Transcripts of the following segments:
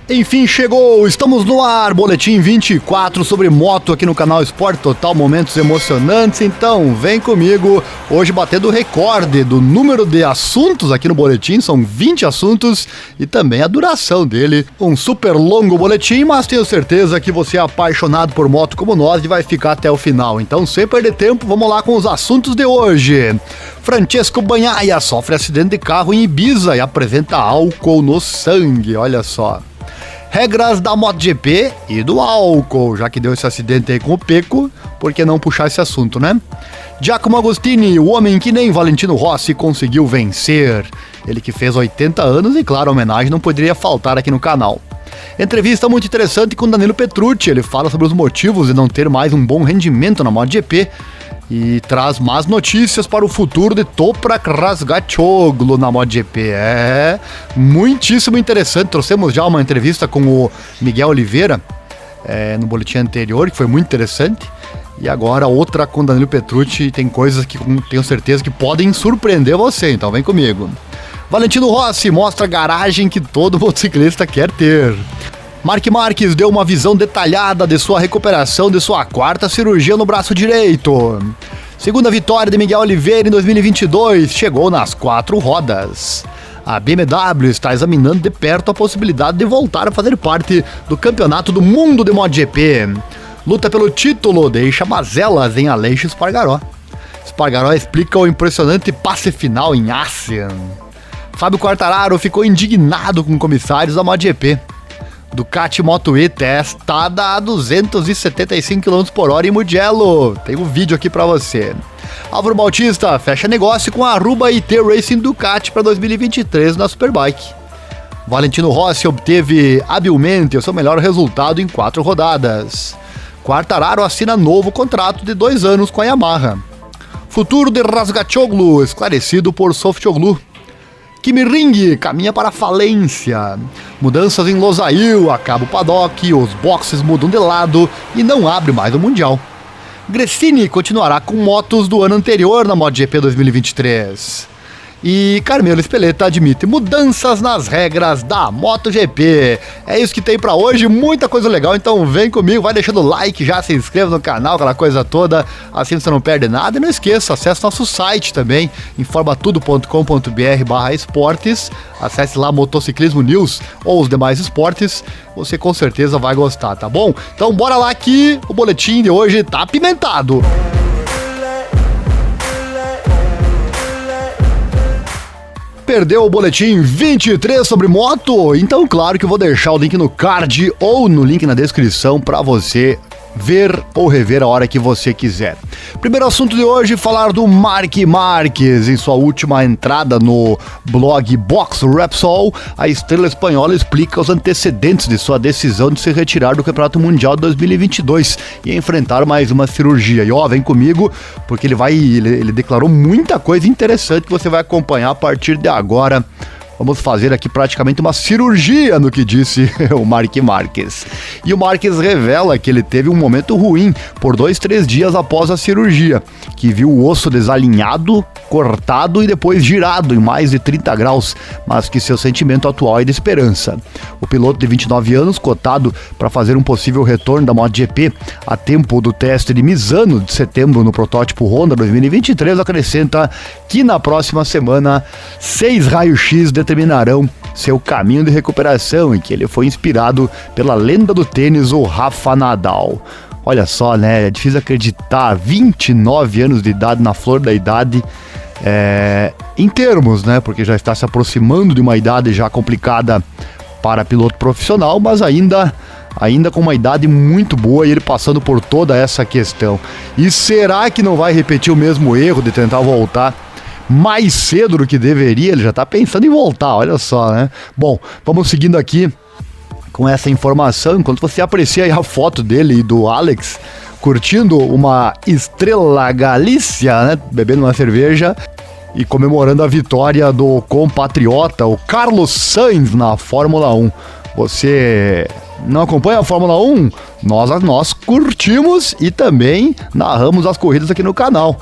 Enfim, chegou! Estamos no ar, Boletim 24 sobre moto aqui no canal Esporte Total, momentos emocionantes. Então, vem comigo, hoje batendo o recorde do número de assuntos aqui no Boletim, são 20 assuntos e também a duração dele. Um super longo boletim, mas tenho certeza que você é apaixonado por moto como nós e vai ficar até o final. Então, sem perder tempo, vamos lá com os assuntos de hoje. Francesco Bagnaia sofre acidente de carro em Ibiza e apresenta álcool no sangue, olha só. Regras da MotoGP e do álcool, já que deu esse acidente aí com o Pecco, por que não puxar esse assunto, né? Giacomo Agostini, o homem que nem Valentino Rossi conseguiu vencer. Ele que fez 80 anos e, claro, a homenagem não poderia faltar aqui no canal. Entrevista muito interessante com Danilo Petrucci, ele fala sobre os motivos de não ter mais um bom rendimento na MotoGP e traz más notícias para o futuro de Toprak Razgatlioglu na MotoGP. É muitíssimo interessante. Trouxemos já uma entrevista com o Miguel Oliveira no boletim anterior, que foi muito interessante. E agora outra com Danilo Petrucci. Tem coisas que tenho certeza que podem surpreender você, então vem comigo. Valentino Rossi mostra a garagem que todo motociclista quer ter. Marc Marques deu uma visão detalhada de sua recuperação de sua quarta cirurgia no braço direito. Segunda vitória de Miguel Oliveira em 2022, chegou nas 4 rodas. A BMW está examinando de perto a possibilidade de voltar a fazer parte do Campeonato do Mundo de MotoGP. Luta pelo título deixa mazelas em Aleix Espargaró. Espargaró explica o impressionante passe final em Assen. Fábio Quartararo ficou indignado com comissários da MotoGP. Ducati Moto E testada a 275 km por hora em Mugello. Tem um vídeo aqui pra você. Álvaro Bautista fecha negócio com a Aruba IT Racing Ducati para 2023 na Superbike. Valentino Rossi obteve habilmente o seu melhor resultado em 4 rodadas. Quartararo assina novo contrato de 2 anos com a Yamaha. Futuro de Razgatlioglu esclarecido por Softoglu. Kimi Ring caminha para a falência. Mudanças em Losail, acaba o paddock, os boxes mudam de lado e não abre mais o Mundial. Gresini continuará com motos do ano anterior na MotoGP 2023. E Carmelo Espeleta admite mudanças nas regras da MotoGP. É isso que tem pra hoje, muita coisa legal, então vem comigo, vai deixando o like, já se inscreva no canal, aquela coisa toda, assim você não perde nada. E não esqueça, acesse nosso site também, informatudo.com.br/esportes, acesse lá Motociclismo News ou os demais esportes, você com certeza vai gostar, tá bom? Então bora lá que o boletim de hoje tá apimentado. Perdeu o boletim 23 sobre moto? Então claro que eu vou deixar o link no card ou no link na descrição para você ver ou rever a hora que você quiser. Primeiro assunto de hoje, falar do Marc Marques. Em sua última entrada no blog Box Repsol, a estrela espanhola explica os antecedentes de sua decisão de se retirar do Campeonato Mundial 2022 e enfrentar mais uma cirurgia. E ó, vem comigo, porque ele declarou muita coisa interessante que você vai acompanhar a partir de agora. Vamos fazer aqui praticamente uma cirurgia no que disse o Marc Marques. E o Marques revela que ele teve um momento ruim por 2-3 dias após a cirurgia, que viu o osso desalinhado, cortado e depois girado em mais de 30 graus, mas que seu sentimento atual é de esperança. O piloto de 29 anos, cotado para fazer um possível retorno da MotoGP a tempo do teste de Misano de setembro no protótipo Honda 2023, acrescenta que na próxima semana 6 raios-x determinarão seu caminho de recuperação e que ele foi inspirado pela lenda do tênis, o Rafa Nadal. Olha só, né? É difícil acreditar, 29 anos de idade, na flor da idade, em termos, né? Porque já está se aproximando de uma idade já complicada para piloto profissional, mas ainda com uma idade muito boa e ele passando por toda essa questão. E será que não vai repetir o mesmo erro de tentar voltar mais cedo do que deveria? Ele já tá pensando em voltar, olha só, né? Bom, vamos seguindo aqui com essa informação, enquanto você aprecia aí a foto dele e do Alex curtindo uma Estrela Galícia, né? Bebendo uma cerveja e comemorando a vitória do compatriota, o Carlos Sainz, na Fórmula 1. Você não acompanha a Fórmula 1? Nós curtimos e também narramos as corridas aqui no canal.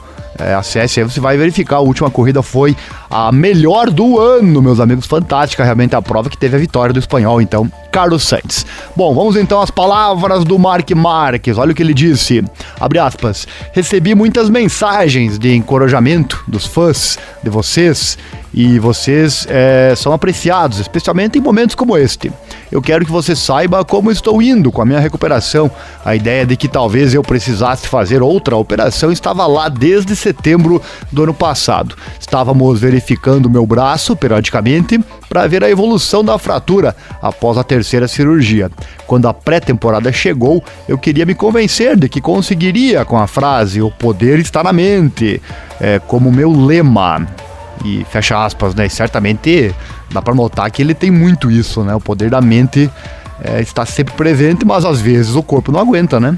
Acesse aí, você vai verificar. A última corrida foi a melhor do ano, meus amigos. Fantástica, realmente a prova que teve a vitória do espanhol, então, Carlos Sainz. Bom, vamos então às palavras do Marc Marques. Olha o que ele disse, abre aspas: recebi muitas mensagens de encorajamento dos fãs, de vocês, e vocês são apreciados, especialmente em momentos como este. Eu quero que você saiba como estou indo com a minha recuperação. A ideia de que talvez eu precisasse fazer outra operação estava lá desde setembro do ano passado. Estávamos verificando meu braço periodicamente para ver a evolução da fratura após a terceira cirurgia. Quando a pré-temporada chegou, eu queria me convencer de que conseguiria com a frase "o poder está na mente", como meu lema. E fecha aspas, né? E certamente dá pra notar que ele tem muito isso, né? O poder da mente está sempre presente, mas às vezes o corpo não aguenta, né?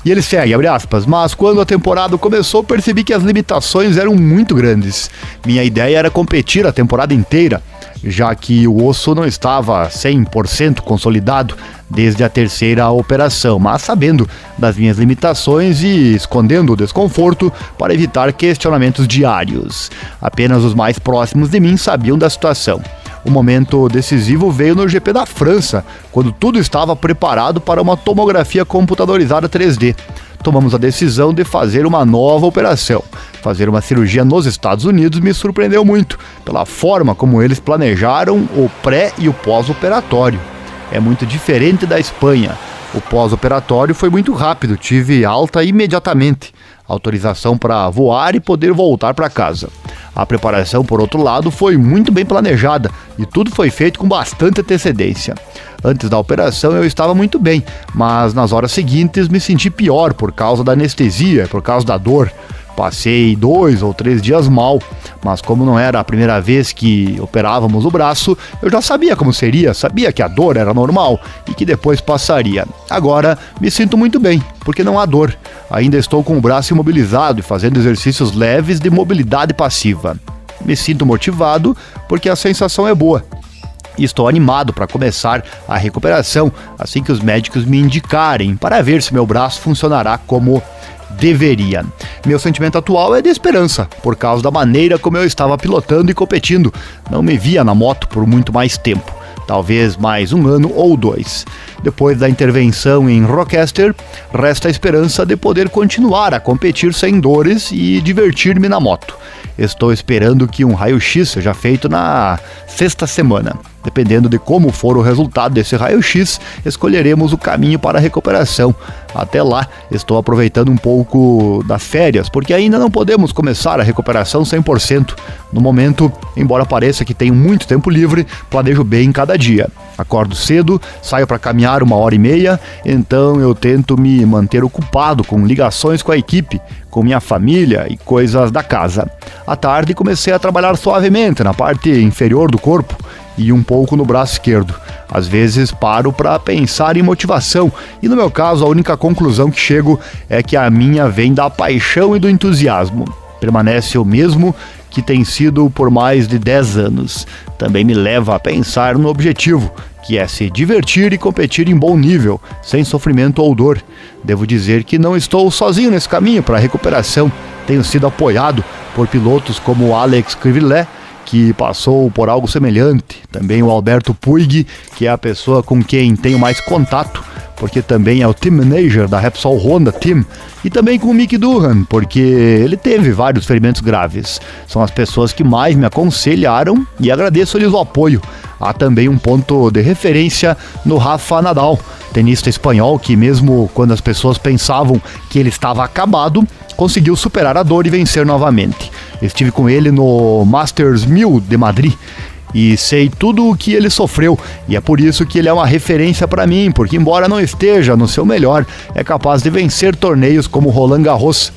E ele segue, abre aspas: mas quando a temporada começou, percebi que as limitações eram muito grandes. Minha ideia era competir a temporada inteira, já que o osso não estava 100% consolidado desde a terceira operação, mas sabendo das minhas limitações e escondendo o desconforto para evitar questionamentos diários. Apenas os mais próximos de mim sabiam da situação. O momento decisivo veio no GP da França, quando tudo estava preparado para uma tomografia computadorizada 3D. Tomamos a decisão de fazer uma nova operação. Fazer uma cirurgia nos Estados Unidos me surpreendeu muito, pela forma como eles planejaram o pré e o pós-operatório. É muito diferente da Espanha. O pós-operatório foi muito rápido, tive alta imediatamente, autorização para voar e poder voltar para casa. A preparação, por outro lado, foi muito bem planejada e tudo foi feito com bastante antecedência. Antes da operação eu estava muito bem, mas nas horas seguintes me senti pior por causa da anestesia, por causa da dor. Passei 2 ou 3 dias mal, mas como não era a primeira vez que operávamos o braço, eu já sabia como seria, sabia que a dor era normal e que depois passaria. Agora me sinto muito bem, porque não há dor. Ainda estou com o braço imobilizado e fazendo exercícios leves de mobilidade passiva. Me sinto motivado porque a sensação é boa. E estou animado para começar a recuperação assim que os médicos me indicarem, para ver se meu braço funcionará como deveria. Meu sentimento atual é de esperança, por causa da maneira como eu estava pilotando e competindo. Não me via na moto por muito mais tempo, talvez mais 1 ano ou 2. Depois da intervenção em Rochester, resta a esperança de poder continuar a competir sem dores e divertir-me na moto. Estou esperando que um raio-x seja feito na 6ª semana. Dependendo de como for o resultado desse raio-x, escolheremos o caminho para a recuperação. Até lá, estou aproveitando um pouco das férias, porque ainda não podemos começar a recuperação 100%. No momento, embora pareça que tenho muito tempo livre, planejo bem cada dia. Acordo cedo, saio para caminhar 1h30, então eu tento me manter ocupado com ligações com a equipe, com minha família e coisas da casa. À tarde, comecei a trabalhar suavemente na parte inferior do corpo e um pouco no braço esquerdo. Às vezes paro para pensar em motivação e, no meu caso, a única conclusão que chego é que a minha vem da paixão e do entusiasmo. Permanece o mesmo que tem sido por mais de 10 anos. Também me leva a pensar no objetivo, que é se divertir e competir em bom nível, sem sofrimento ou dor. Devo dizer que não estou sozinho nesse caminho para a recuperação. Tenho sido apoiado por pilotos como o Alex Crivellet, que passou por algo semelhante. Também o Alberto Puig, que é a pessoa com quem tenho mais contato, porque também é o team manager da Repsol Honda Team, e também com o Mick Durham, porque ele teve vários ferimentos graves. São as pessoas que mais me aconselharam e agradeço-lhes o apoio. Há também um ponto de referência no Rafa Nadal, tenista espanhol que, mesmo quando as pessoas pensavam que ele estava acabado, conseguiu superar a dor e vencer novamente. Estive com ele no Masters 1000 de Madrid e sei tudo o que ele sofreu, e é por isso que ele é uma referência para mim, porque embora não esteja no seu melhor, é capaz de vencer torneios como Roland Garros.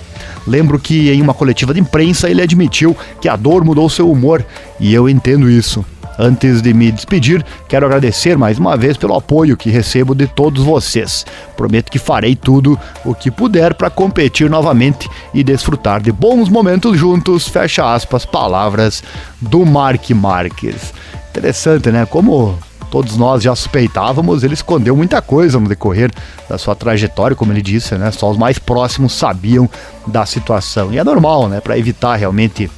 Lembro que em uma coletiva de imprensa ele admitiu que a dor mudou seu humor, e eu entendo isso. Antes de me despedir, quero agradecer mais uma vez pelo apoio que recebo de todos vocês. Prometo que farei tudo o que puder para competir novamente e desfrutar de bons momentos juntos. Fecha aspas, palavras do Marc Marques. Interessante, né? Como todos nós já suspeitávamos, ele escondeu muita coisa no decorrer da sua trajetória, como ele disse, né? Só os mais próximos sabiam da situação. E é normal, né? Para evitar realmente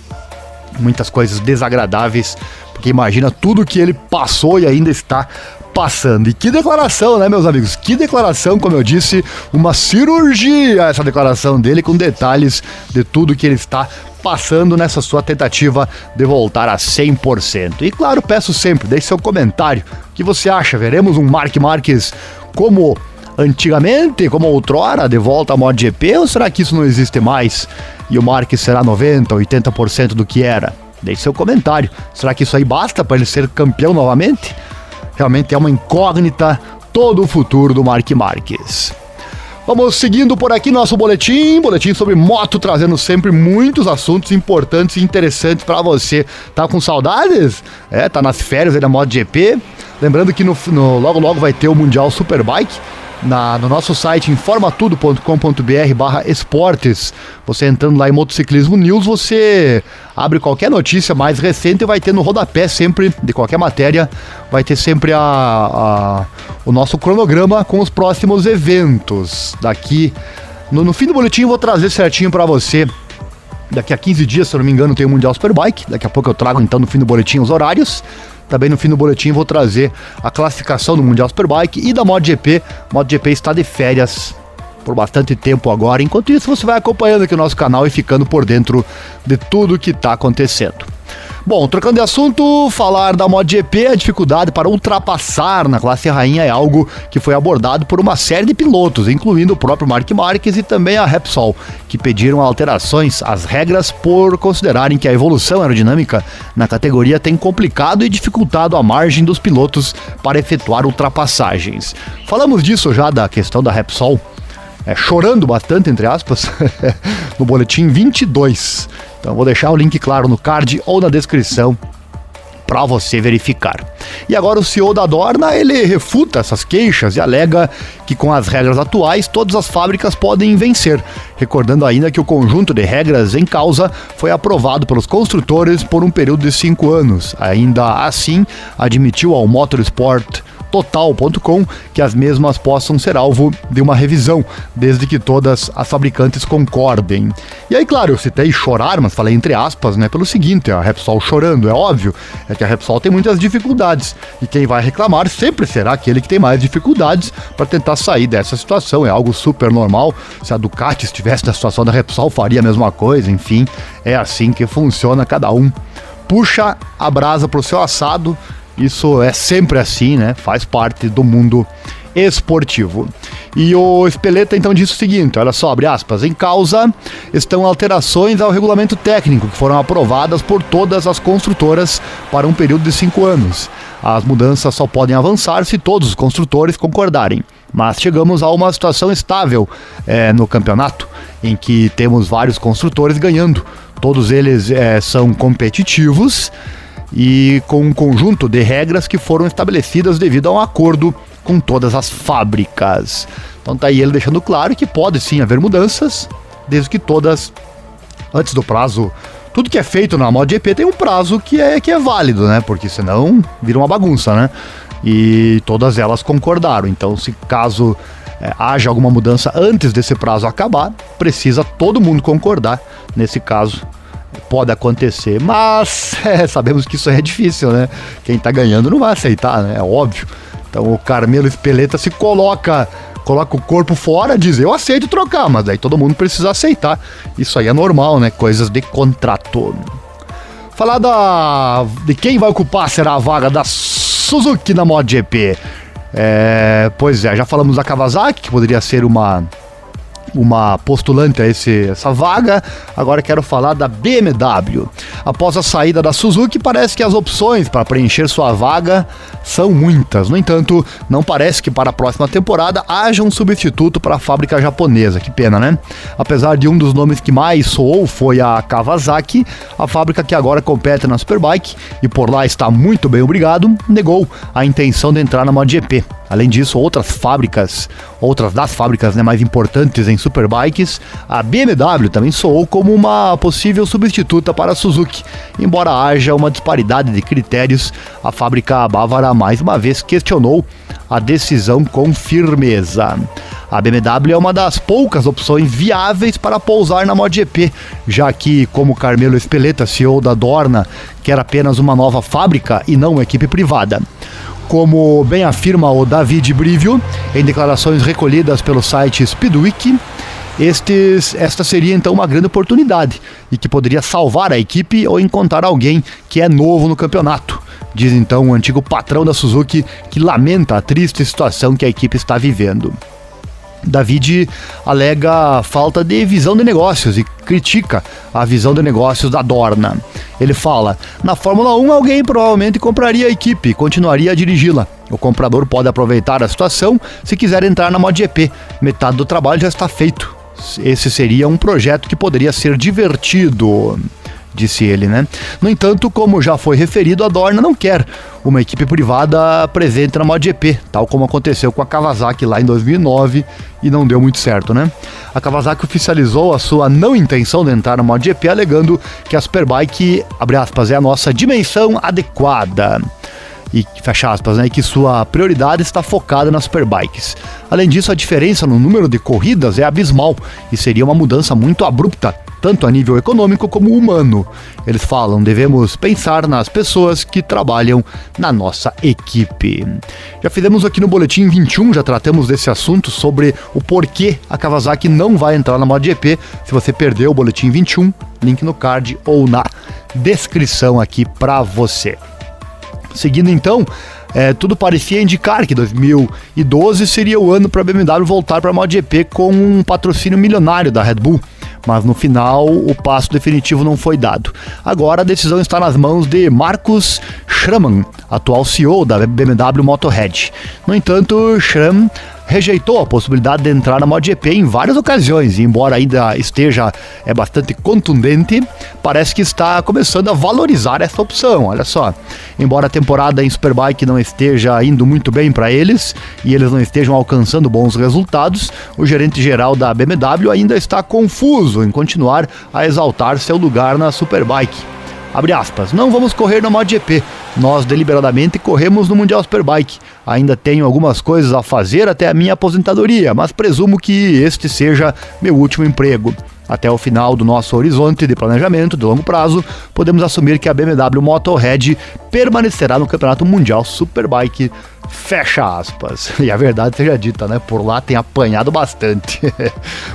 muitas coisas desagradáveis, porque imagina tudo que ele passou e ainda está passando. E que declaração, né, meus amigos? Que declaração, como eu disse, uma cirurgia essa declaração dele, com detalhes de tudo que ele está passando nessa sua tentativa de voltar a 100%. E claro, peço sempre, deixe seu comentário. O que você acha? Veremos um Marc Marquez como antigamente, como outrora, de volta à MotoGP, ou será que isso não existe mais e o Marquez será 90%, 80% do que era? Deixe seu comentário. Será que isso aí basta para ele ser campeão novamente? Realmente é uma incógnita todo o futuro do Marc Marquez. Vamos seguindo por aqui nosso boletim sobre moto, trazendo sempre muitos assuntos importantes e interessantes para você. Tá com saudades? Tá nas férias aí da MotoGP. Lembrando que logo logo vai ter o Mundial Superbike. No nosso site informatudo.com.br/esportes, você entrando lá em Motociclismo News, você abre qualquer notícia mais recente e vai ter no rodapé sempre, de qualquer matéria, vai ter sempre o nosso cronograma com os próximos eventos. Daqui, no fim do boletim eu vou trazer certinho para você. Daqui a 15 dias, se eu não me engano, tem o Mundial Superbike. Daqui a pouco eu trago então no fim do boletim os horários. Também no fim do boletim vou trazer a classificação do Mundial Superbike e da MotoGP. MotoGP está de férias por bastante tempo agora. Enquanto isso, você vai acompanhando aqui o nosso canal e ficando por dentro de tudo que está acontecendo. Bom, trocando de assunto, falar da MotoGP, a dificuldade para ultrapassar na classe rainha é algo que foi abordado por uma série de pilotos, incluindo o próprio Marc Marquez e também a Repsol, que pediram alterações às regras por considerarem que a evolução aerodinâmica na categoria tem complicado e dificultado a margem dos pilotos para efetuar ultrapassagens. Falamos disso já, da questão da Repsol, chorando bastante, entre aspas, no boletim 22. Então vou deixar o link claro no card ou na descrição para você verificar. E agora o CEO da Dorna, ele refuta essas queixas e alega que com as regras atuais todas as fábricas podem vencer, recordando ainda que o conjunto de regras em causa foi aprovado pelos construtores por um período de 5 anos. Ainda assim, admitiu ao Motorsport Total.com que as mesmas possam ser alvo de uma revisão, desde que todas as fabricantes concordem. E aí, claro, eu citei chorar, mas falei entre aspas, né, pelo seguinte, a Repsol chorando, é óbvio, é que a Repsol tem muitas dificuldades, e quem vai reclamar sempre será aquele que tem mais dificuldades para tentar sair dessa situação, é algo super normal. Se a Ducati estivesse na situação da Repsol, faria a mesma coisa, enfim, é assim que funciona, cada um puxa a brasa pro seu assado. Isso é sempre assim, né? Faz parte do mundo esportivo. E o Espeleta então disse o seguinte, olha só, abre aspas, em causa estão alterações ao regulamento técnico que foram aprovadas por todas as construtoras para um período de 5 anos. As mudanças só podem avançar se todos os construtores concordarem. Mas chegamos a uma situação estável no campeonato, em que temos vários construtores ganhando. Todos eles são competitivos e com um conjunto de regras que foram estabelecidas devido a um acordo com todas as fábricas. Então tá aí ele deixando claro que pode sim haver mudanças, desde que todas, antes do prazo, tudo que é feito na MotoGP tem um prazo que é válido, né? Porque senão vira uma bagunça, né? E todas elas concordaram. Então, se caso haja alguma mudança antes desse prazo acabar, precisa todo mundo concordar. Nesse caso, pode acontecer, mas sabemos que isso é difícil, né? Quem tá ganhando não vai aceitar, né? É óbvio. Então o Carmelo Espeleta se coloca o corpo fora, diz, eu aceito trocar, mas daí todo mundo precisa aceitar. Isso aí é normal, né? Coisas de contrato. Falar de quem vai ocupar, será a vaga da Suzuki na MotoGP. Pois é, já falamos da Kawasaki, que poderia ser uma postulante a essa vaga. Agora quero falar da BMW. Após a saída da Suzuki, parece que as opções para preencher sua vaga são muitas. No entanto, não parece que para a próxima temporada haja um substituto para a fábrica japonesa. Que pena, né? Apesar de um dos nomes que mais soou foi a Kawasaki, a fábrica que agora compete na Superbike e por lá está muito bem obrigado, negou a intenção de entrar na MotoGP. Além disso, outras das fábricas, né, mais importantes em superbikes, a BMW também soou como uma possível substituta para a Suzuki. Embora haja uma disparidade de critérios, a fábrica bávara mais uma vez questionou a decisão com firmeza. A BMW é uma das poucas opções viáveis para pousar na MotoGP, já que, como Carmelo Espeleta, CEO da Dorna, quer apenas uma nova fábrica e não uma equipe privada. Como bem afirma o David Brivio, em declarações recolhidas pelo site Speedweek, esta seria então uma grande oportunidade e que poderia salvar a equipe ou encontrar alguém que é novo no campeonato. Diz então o antigo patrão da Suzuki, que lamenta a triste situação que a equipe está vivendo. David alega falta de visão de negócios e critica a visão de negócios da Dorna. Ele fala: na Fórmula 1 alguém provavelmente compraria a equipe e continuaria a dirigi-la. O comprador pode aproveitar a situação se quiser entrar na MotoGP. Metade do trabalho já está feito. Esse seria um projeto que poderia ser divertido, disse ele, né? No entanto, como já foi referido, a Dorna não quer uma equipe privada presente na MotoGP, tal como aconteceu com a Kawasaki lá em 2009 e não deu muito certo, né? A Kawasaki oficializou a sua não intenção de entrar na MotoGP, alegando que a Superbike, abre aspas, é a nossa dimensão adequada. E fecha aspas, né, que sua prioridade está focada nas superbikes. Além disso, a diferença no número de corridas é abismal e seria uma mudança muito abrupta, tanto a nível econômico como humano. Eles falam: devemos pensar nas pessoas que trabalham na nossa equipe. Já fizemos aqui no Boletim 21, já tratamos desse assunto, sobre o porquê a Kawasaki não vai entrar na MotoGP. Se você perdeu o Boletim 21, link no card ou na descrição aqui para você. Seguindo então, tudo parecia indicar que 2012 seria o ano para a BMW voltar para a MotoGP com um patrocínio milionário da Red Bull, mas no final o passo definitivo não foi dado. Agora a decisão está nas mãos de Markus Schramm, atual CEO da BMW Motorhead. No entanto, Schramm rejeitou a possibilidade de entrar na MotoGP em várias ocasiões, e embora ainda esteja bastante contundente, parece que está começando a valorizar essa opção. Olha só, embora a temporada em Superbike não esteja indo muito bem para eles e eles não estejam alcançando bons resultados, o gerente geral da BMW ainda está confuso em continuar a exaltar seu lugar na Superbike. Abre aspas: não vamos correr na MotoGP, nós deliberadamente corremos no Mundial Superbike. Ainda tenho algumas coisas a fazer até a minha aposentadoria, mas presumo que este seja meu último emprego. Até o final do nosso horizonte de planejamento de longo prazo, podemos assumir que a BMW Motorhead permanecerá no Campeonato Mundial Superbike. Fecha aspas. E a verdade seja dita, né? Por lá tem apanhado bastante.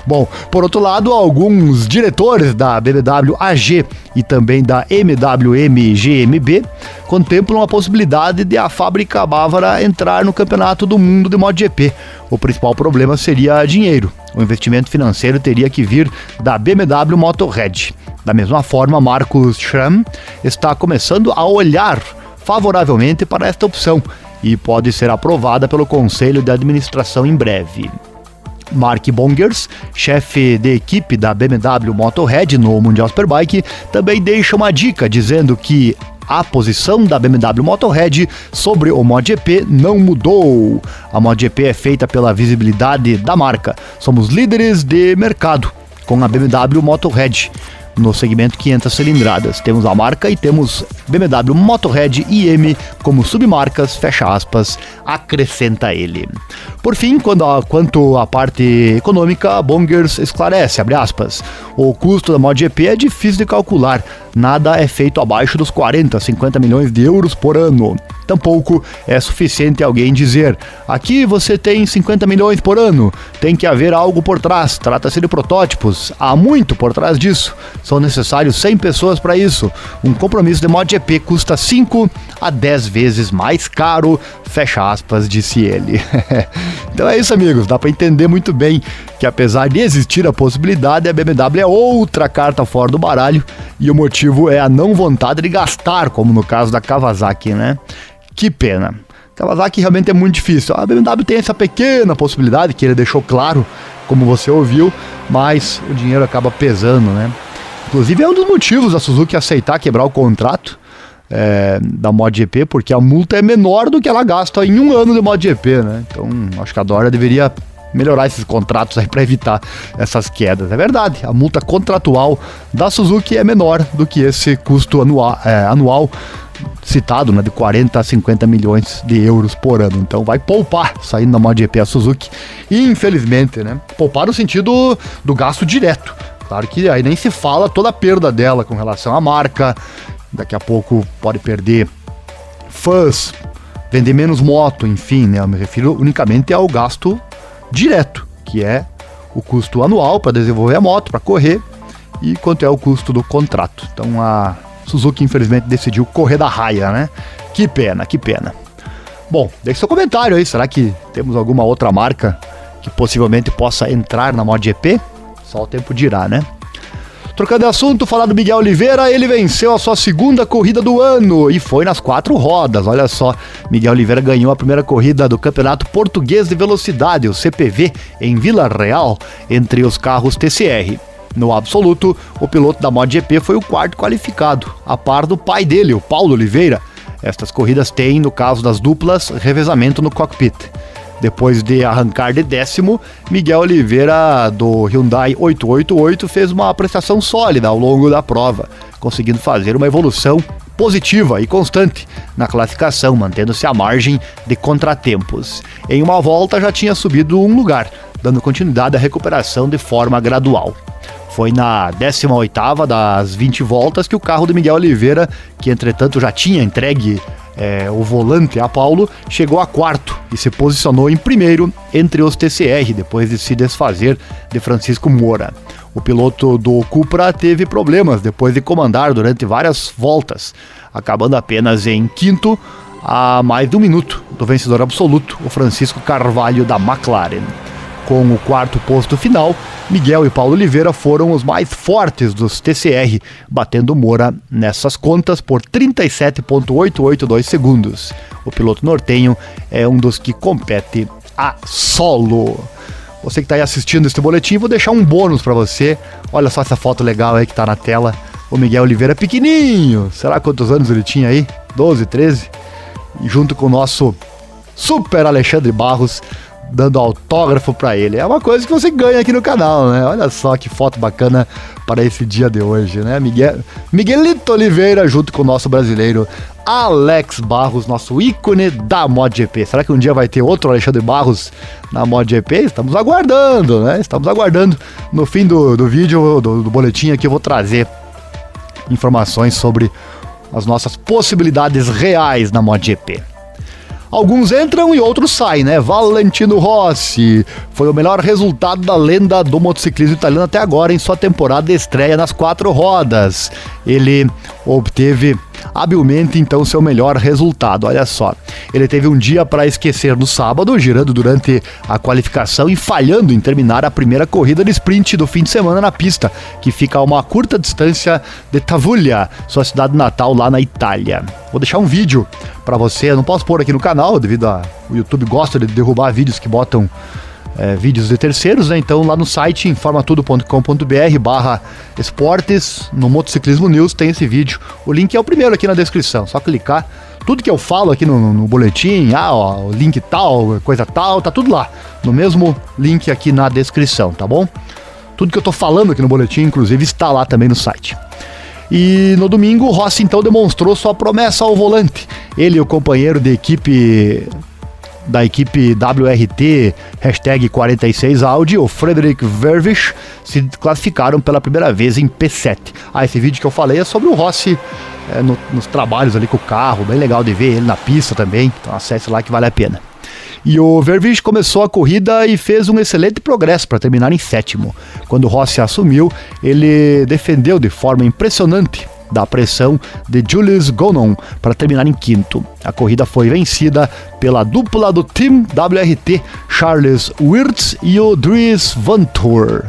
Bom, por outro lado, alguns diretores da BMW AG e também da MWM GmbH contemplam a possibilidade de a fábrica bávara entrar no Campeonato do Mundo de MotoGP. O principal problema seria dinheiro. O investimento financeiro teria que vir da BMW Motorhead. Da mesma forma, Markus Schramm está começando a olhar favoravelmente para esta opção e pode ser aprovada pelo Conselho de Administração em breve. Mark Bongers, chefe de equipe da BMW Motorhead no Mundial Superbike, também deixa uma dica dizendo que a posição da BMW Motorhead sobre o MotoGP não mudou. A MotoGP é feita pela visibilidade da marca. Somos líderes de mercado com a BMW Motorhead no segmento 500 cilindradas. Temos a marca e temos BMW Motorhead IM como submarcas, fecha aspas, acrescenta ele. Por fim, quanto à parte econômica, Bongers esclarece, abre aspas: o custo da MotoGP é difícil de calcular, nada é feito abaixo dos 40, 50 milhões de euros por ano. Tampouco é suficiente alguém dizer: aqui você tem 50 milhões por ano. Tem que haver algo por trás, trata-se de protótipos, há muito por trás disso. São necessários 100 pessoas para isso. Um compromisso de MotoGP custa 5 a 10 vezes mais caro, fecha aspas, disse ele. Então é isso, amigos, dá para entender muito bem que apesar de existir a possibilidade, a BMW é outra carta fora do baralho e o motivo é a não vontade de gastar, como no caso da Kawasaki, né? Que pena. Kawasaki realmente é muito difícil. A BMW tem essa pequena possibilidade que ele deixou claro, como você ouviu, mas o dinheiro acaba pesando, né? Inclusive é um dos motivos da Suzuki aceitar quebrar o contrato. da MotoGP, porque a multa é menor do que ela gasta em um ano de MotoGP, né? Então, acho que a Dora deveria melhorar esses contratos aí para evitar essas quedas. É verdade, a multa contratual da Suzuki é menor do que esse custo anual citado, né, de 40 a 50 milhões de euros por ano. Então vai poupar saindo da MotoGP a Suzuki, infelizmente, né? Poupar no sentido do gasto direto. Claro que aí nem se fala toda a perda dela com relação à marca. Daqui a pouco pode perder fãs, vender menos moto, enfim, né? Eu me refiro unicamente ao gasto direto, que é o custo anual para desenvolver a moto, para correr, e quanto é o custo do contrato. Então a Suzuki, infelizmente, decidiu correr da raia, né? Que pena, que pena. Bom, deixe seu comentário aí. Será que temos alguma outra marca que possivelmente possa entrar na MotoGP? Só o tempo dirá, né? Trocando de assunto, falar do Miguel Oliveira, ele venceu a sua segunda corrida do ano e foi nas 4 rodas. Olha só, Miguel Oliveira ganhou a primeira corrida do Campeonato Português de Velocidade, o CPV, em Vila Real, entre os carros TCR. No absoluto, o piloto da MotoGP foi o 4º qualificado, a par do pai dele, o Paulo Oliveira. Estas corridas têm, no caso das duplas, revezamento no cockpit. Depois de arrancar de 10º, Miguel Oliveira, do Hyundai 888, fez uma prestação sólida ao longo da prova, conseguindo fazer uma evolução positiva e constante na classificação, mantendo-se à margem de contratempos. Em uma volta já tinha subido um lugar, dando continuidade à recuperação de forma gradual. Foi na 18ª das 20 voltas que o carro de Miguel Oliveira, que entretanto já tinha entregue o volante a Paulo, chegou a 4º e se posicionou em primeiro entre os TCR, depois de se desfazer de Francisco Moura. O piloto do Cupra teve problemas depois de comandar durante várias voltas, acabando apenas em 5º a mais de 1 minuto do vencedor absoluto, o Francisco Carvalho da McLaren. Com o 4º posto final, Miguel e Paulo Oliveira foram os mais fortes dos TCR, batendo Moura nessas contas por 37,882 segundos. O piloto nortenho é um dos que compete a solo. Você que está aí assistindo este boletim, vou deixar um bônus para você. Olha só essa foto legal aí que está na tela. O Miguel Oliveira pequenininho. Será quantos anos ele tinha aí? 12, 13? E junto com o nosso super Alexandre Barros, dando autógrafo para ele. É uma coisa que você ganha aqui no canal, né? Olha só que foto bacana para esse dia de hoje, né? Miguelito Oliveira junto com o nosso brasileiro Alex Barros, nosso ícone da MotoGP. Será que um dia vai ter outro Alexandre Barros na MotoGP? Estamos aguardando, né? Estamos aguardando. No fim do vídeo, do boletim aqui, eu vou trazer informações sobre as nossas possibilidades reais na MotoGP. Alguns entram e outros saem, né? Valentino Rossi foi o melhor resultado da lenda do motociclismo italiano até agora em sua temporada de estreia nas 4 rodas. Ele obteve habilmente então seu melhor resultado, olha só. Ele teve um dia para esquecer no sábado, girando durante a qualificação e falhando em terminar a primeira corrida de sprint do fim de semana na pista, que fica a uma curta distância de Tavullia, sua cidade natal lá na Itália. Vou deixar um vídeo para você, eu não posso pôr aqui no canal, devido a o YouTube gosta de derrubar vídeos que botam vídeos de terceiros, né? Então lá no site informatudo.com.br/esportes, no Motociclismo News tem esse vídeo. O link é o primeiro aqui na descrição, só clicar. Tudo que eu falo aqui no boletim, o link tal, coisa tal, tá tudo lá, no mesmo link aqui na descrição, tá bom? Tudo que eu tô falando aqui no boletim, inclusive, está lá também no site. E no domingo, o Rossi então demonstrou sua promessa ao volante. Ele e o companheiro de equipe da equipe WRT, #46 Audi, o Frederik Vervisch, se classificaram pela primeira vez em P7. Esse vídeo que eu falei é sobre o Rossi nos trabalhos ali com o carro, bem legal de ver ele na pista também, então acesse lá que vale a pena. E o Vervisch começou a corrida e fez um excelente progresso para terminar em 7º. Quando o Rossi assumiu, ele defendeu de forma impressionante da pressão de Julius Gonon para terminar em 5º. A corrida foi vencida pela dupla do Team WRT, Charles Wirtz e o Dries Van Toor.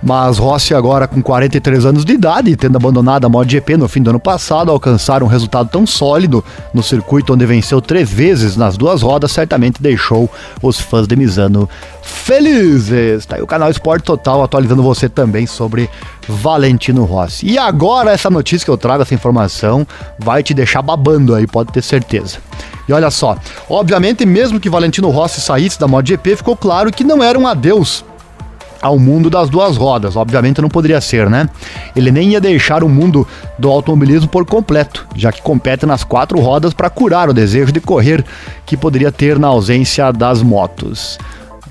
Mas Rossi agora com 43 anos de idade e tendo abandonado a MotoGP no fim do ano passado, alcançar um resultado tão sólido no circuito onde venceu 3 vezes nas 2 rodas, certamente deixou os fãs de Misano felizes. Tá aí o canal Esporte Total atualizando você também sobre Valentino Rossi. E agora essa notícia que eu trago, essa informação, vai te deixar babando aí, pode ter certeza. E olha só, obviamente mesmo que Valentino Rossi saísse da MotoGP, ficou claro que não era um adeus ao mundo das 2 rodas, obviamente não poderia ser, né? Ele nem ia deixar o mundo do automobilismo por completo, já que compete nas 4 rodas para curar o desejo de correr que poderia ter na ausência das motos.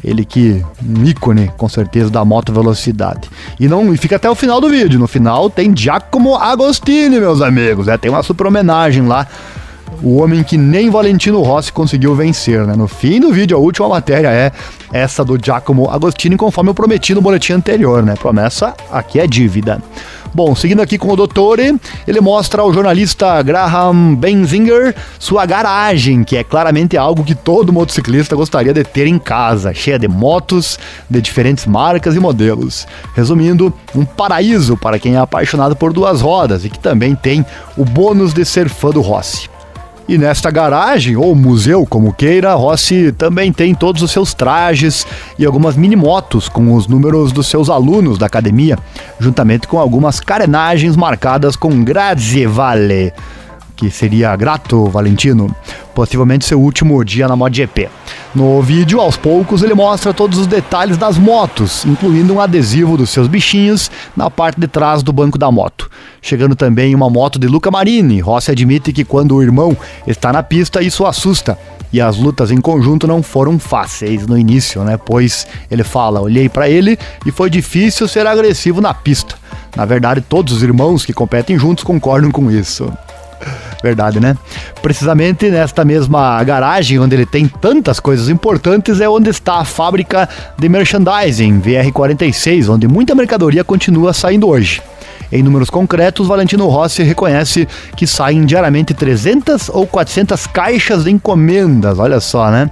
Ele que um ícone, com certeza, da moto velocidade. E fica até o final do vídeo. No final tem Giacomo Agostini, meus amigos. Tem uma super homenagem lá. O homem que nem Valentino Rossi conseguiu vencer, né? No fim do vídeo, a última matéria é essa do Giacomo Agostini, conforme eu prometi no boletim anterior, né? Promessa aqui é dívida. Bom, seguindo aqui com o Dottore, ele mostra ao jornalista Graham Benzinger sua garagem, que é claramente algo que todo motociclista gostaria de ter em casa, cheia de motos de diferentes marcas e modelos. Resumindo, um paraíso para quem é apaixonado por 2 rodas e que também tem o bônus de ser fã do Rossi. E nesta garagem, ou museu, como queira, Rossi também tem todos os seus trajes e algumas mini-motos com os números dos seus alunos da academia, juntamente com algumas carenagens marcadas com Grazie Vale, que seria grato Valentino, possivelmente seu último dia na MotoGP. No vídeo, aos poucos, ele mostra todos os detalhes das motos, incluindo um adesivo dos seus bichinhos na parte de trás do banco da moto. Chegando também uma moto de Luca Marini. Rossi admite que quando o irmão está na pista, isso assusta. E as lutas em conjunto não foram fáceis no início, né? Pois ele fala, olhei para ele e foi difícil ser agressivo na pista. Na verdade, todos os irmãos que competem juntos concordam com isso. Verdade, né? Precisamente nesta mesma garagem, onde ele tem tantas coisas importantes, é onde está a fábrica de merchandising VR46, onde muita mercadoria continua saindo hoje. Em números concretos, Valentino Rossi reconhece que saem diariamente 300 ou 400 caixas de encomendas, olha só, né?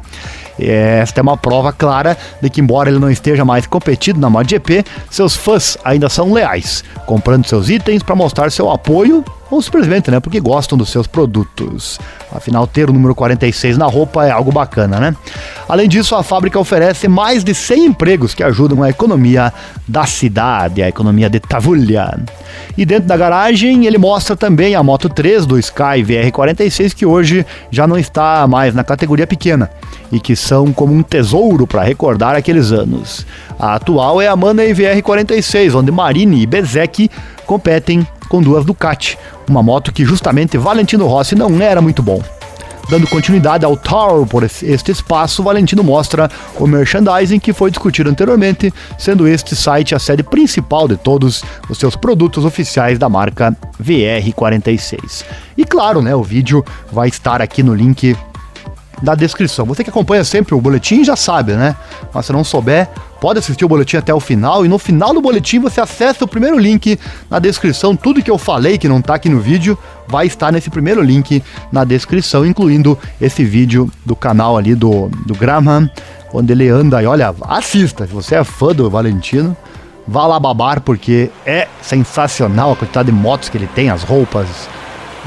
Esta é uma prova clara de que, embora ele não esteja mais competindo na MotoGP, seus fãs ainda são leais, comprando seus itens para mostrar seu apoio ou simplesmente, né, porque gostam dos seus produtos. Afinal, ter o número 46 na roupa é algo bacana, né? Além disso, a fábrica oferece mais de 100 empregos que ajudam a economia da cidade, a economia de Tavullia. E dentro da garagem, ele mostra também a Moto 3 do Sky VR46, que hoje já não está mais na categoria pequena, e que são como um tesouro para recordar aqueles anos. A atual é a Money VR46, onde Marini e Bezzecchi competem com 2 Ducati, uma moto que justamente Valentino Rossi não era muito bom. Dando continuidade ao tour por este espaço, Valentino mostra o merchandising que foi discutido anteriormente, sendo este site a sede principal de todos os seus produtos oficiais da marca VR46. E claro, né, o vídeo vai estar aqui no link da descrição. Você que acompanha sempre o boletim já sabe, né? Mas se não souber, pode assistir o boletim até o final, e no final do boletim você acessa o primeiro link na descrição. Tudo que eu falei que não está aqui no vídeo vai estar nesse primeiro link na descrição, incluindo esse vídeo do canal ali do Graham, onde ele anda. E olha, assista, se você é fã do Valentino, vá lá babar, porque é sensacional a quantidade de motos que ele tem, as roupas.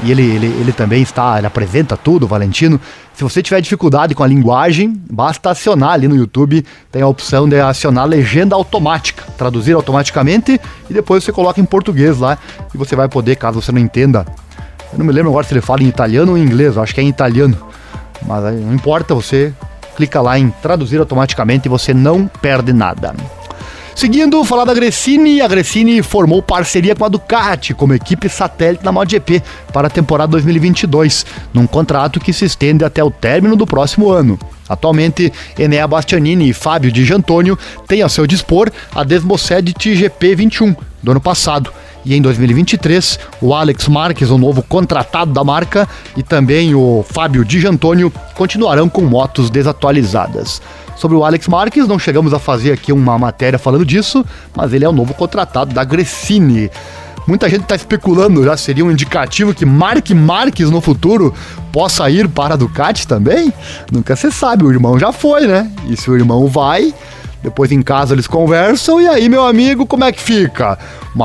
E ele também ele apresenta tudo, o Valentino. Se você tiver dificuldade com a linguagem, basta acionar ali no YouTube, tem a opção de acionar legenda automática, traduzir automaticamente, e depois você coloca em português lá, e você vai poder, caso você não entenda. Eu não me lembro agora se ele fala em italiano ou em inglês, eu acho que é em italiano. Mas não importa, você clica lá em traduzir automaticamente e você não perde nada. Seguindo, falar da Gresini, a Gresini formou parceria com a Ducati como equipe satélite na MotoGP para a temporada 2022, num contrato que se estende até o término do próximo ano. Atualmente, Enea Bastianini e Fábio Di Giannantonio têm a seu dispor a Desmosed GP 21 do ano passado. E em 2023, o Alex Marques, o novo contratado da marca, e também o Fábio Di Giannantonio continuarão com motos desatualizadas. Sobre o Alex Marques, não chegamos a fazer aqui uma matéria falando disso, mas ele é o novo contratado da Gresini. Muita gente está especulando, já seria um indicativo que Marc Marques no futuro possa ir para a Ducati também? Nunca se sabe, o irmão já foi, né? E se o irmão vai, Depois em casa eles conversam e aí, meu amigo, como é que fica? O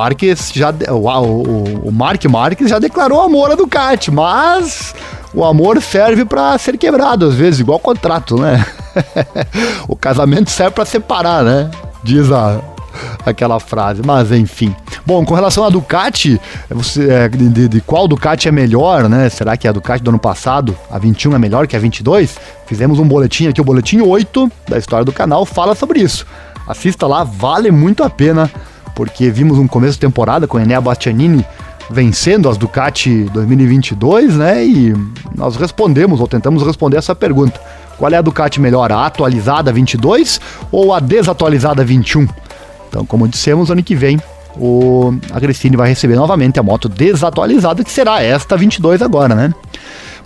Marc Marques já declarou amor a Ducati, mas o amor serve para ser quebrado às vezes, igual contrato, né? O casamento serve para separar, né? Diz aquela frase, mas enfim. Bom, com relação à Ducati, de qual Ducati é melhor, né? Será que a Ducati do ano passado, a 21, é melhor que a 22? Fizemos um boletim aqui, o boletim 8 da história do canal, fala sobre isso. Assista lá, vale muito a pena, porque vimos um começo de temporada com o Enea Bastianini vencendo as Ducati 2022, né? E nós respondemos, ou tentamos responder essa pergunta. Qual é a Ducati melhor, a atualizada 22 ou a desatualizada 21? Então, como dissemos, ano que vem a Gresini vai receber novamente a moto desatualizada, que será esta 22 agora, né?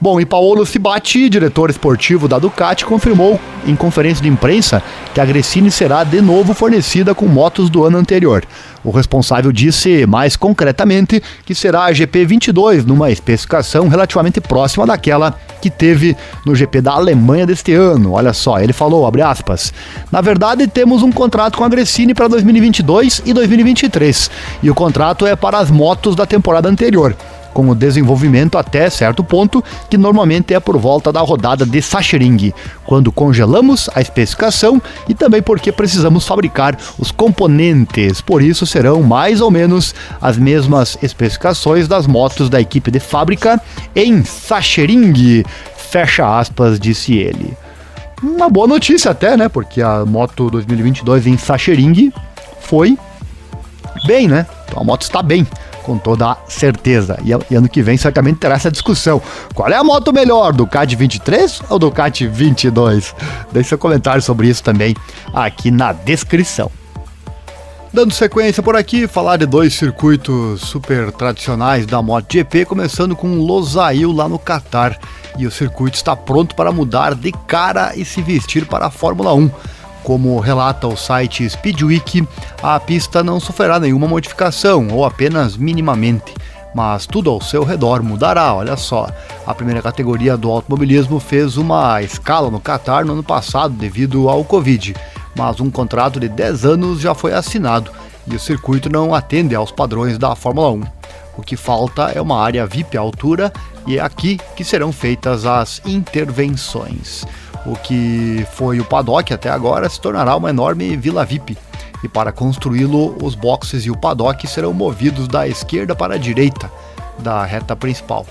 Bom, e Paolo Cibatti, diretor esportivo da Ducati, confirmou em conferência de imprensa que a Gresini será de novo fornecida com motos do ano anterior. O responsável disse mais concretamente que será a GP22, numa especificação relativamente próxima daquela que teve no GP da Alemanha deste ano. Olha só, ele falou, abre aspas, na verdade temos um contrato com a Gresini para 2022 e 2023, e o contrato é para as motos da temporada anterior, com o desenvolvimento até certo ponto, que normalmente é por volta da rodada de Sachsenring, quando congelamos a especificação e também porque precisamos fabricar os componentes, por isso serão mais ou menos as mesmas especificações das motos da equipe de fábrica em Sachsenring, fecha aspas, disse ele. Uma boa notícia até, né, porque a moto 2022 em Sachsenring foi bem, né, então a moto está bem, com toda certeza. E ano que vem certamente terá essa discussão. Qual é a moto melhor, Ducati 23 ou Ducati 22? Deixe seu comentário sobre isso também aqui na descrição. Dando sequência por aqui, falar de dois circuitos super tradicionais da MotoGP, começando com Losail lá no Catar. E o circuito está pronto para mudar de cara e se vestir para a Fórmula 1. Como relata o site Speedweek, a pista não sofrerá nenhuma modificação, ou apenas minimamente, mas tudo ao seu redor mudará, olha só. A primeira categoria do automobilismo fez uma escala no Catar no ano passado devido ao Covid, mas um contrato de 10 anos já foi assinado e o circuito não atende aos padrões da Fórmula 1. O que falta é uma área VIP à altura e é aqui que serão feitas as intervenções. O que foi o paddock até agora se tornará uma enorme vila VIP. E para construí-lo, os boxes e o paddock serão movidos da esquerda para a direita da reta principal.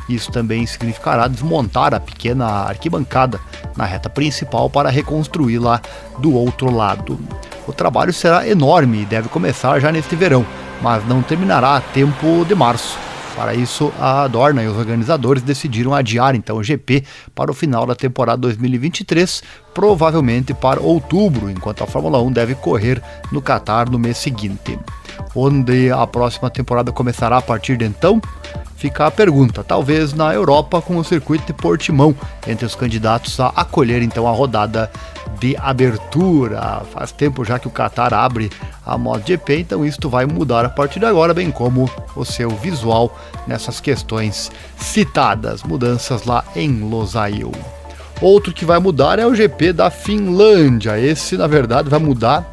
Isso também significará desmontar a pequena arquibancada na reta principal para reconstruí-la do outro lado. O trabalho será enorme e deve começar já neste verão, mas não terminará a tempo de março. Para isso, a Dorna e os organizadores decidiram adiar então o GP para o final da temporada 2023, provavelmente para outubro, enquanto a Fórmula 1 deve correr no Catar no mês seguinte. Onde a próxima temporada começará a partir de então? Fica a pergunta, talvez na Europa com o circuito de Portimão, entre os candidatos a acolher então a rodada de abertura. Faz tempo já que o Qatar abre a MotoGP, então isto vai mudar a partir de agora, bem como o seu visual nessas questões citadas, mudanças lá em Losail. Outro que vai mudar é o GP da Finlândia. Esse, na verdade, vai mudar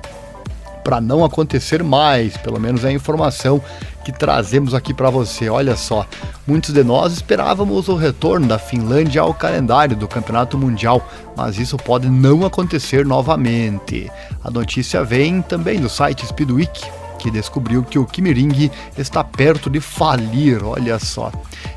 para não acontecer mais, pelo menos é a informação que trazemos aqui para você. Olha só, muitos de nós esperávamos o retorno da Finlândia ao calendário do Campeonato Mundial, mas isso pode não acontecer novamente. A notícia vem também do site Speedweek, que descobriu que o Kimi Ring está perto de falir, olha só.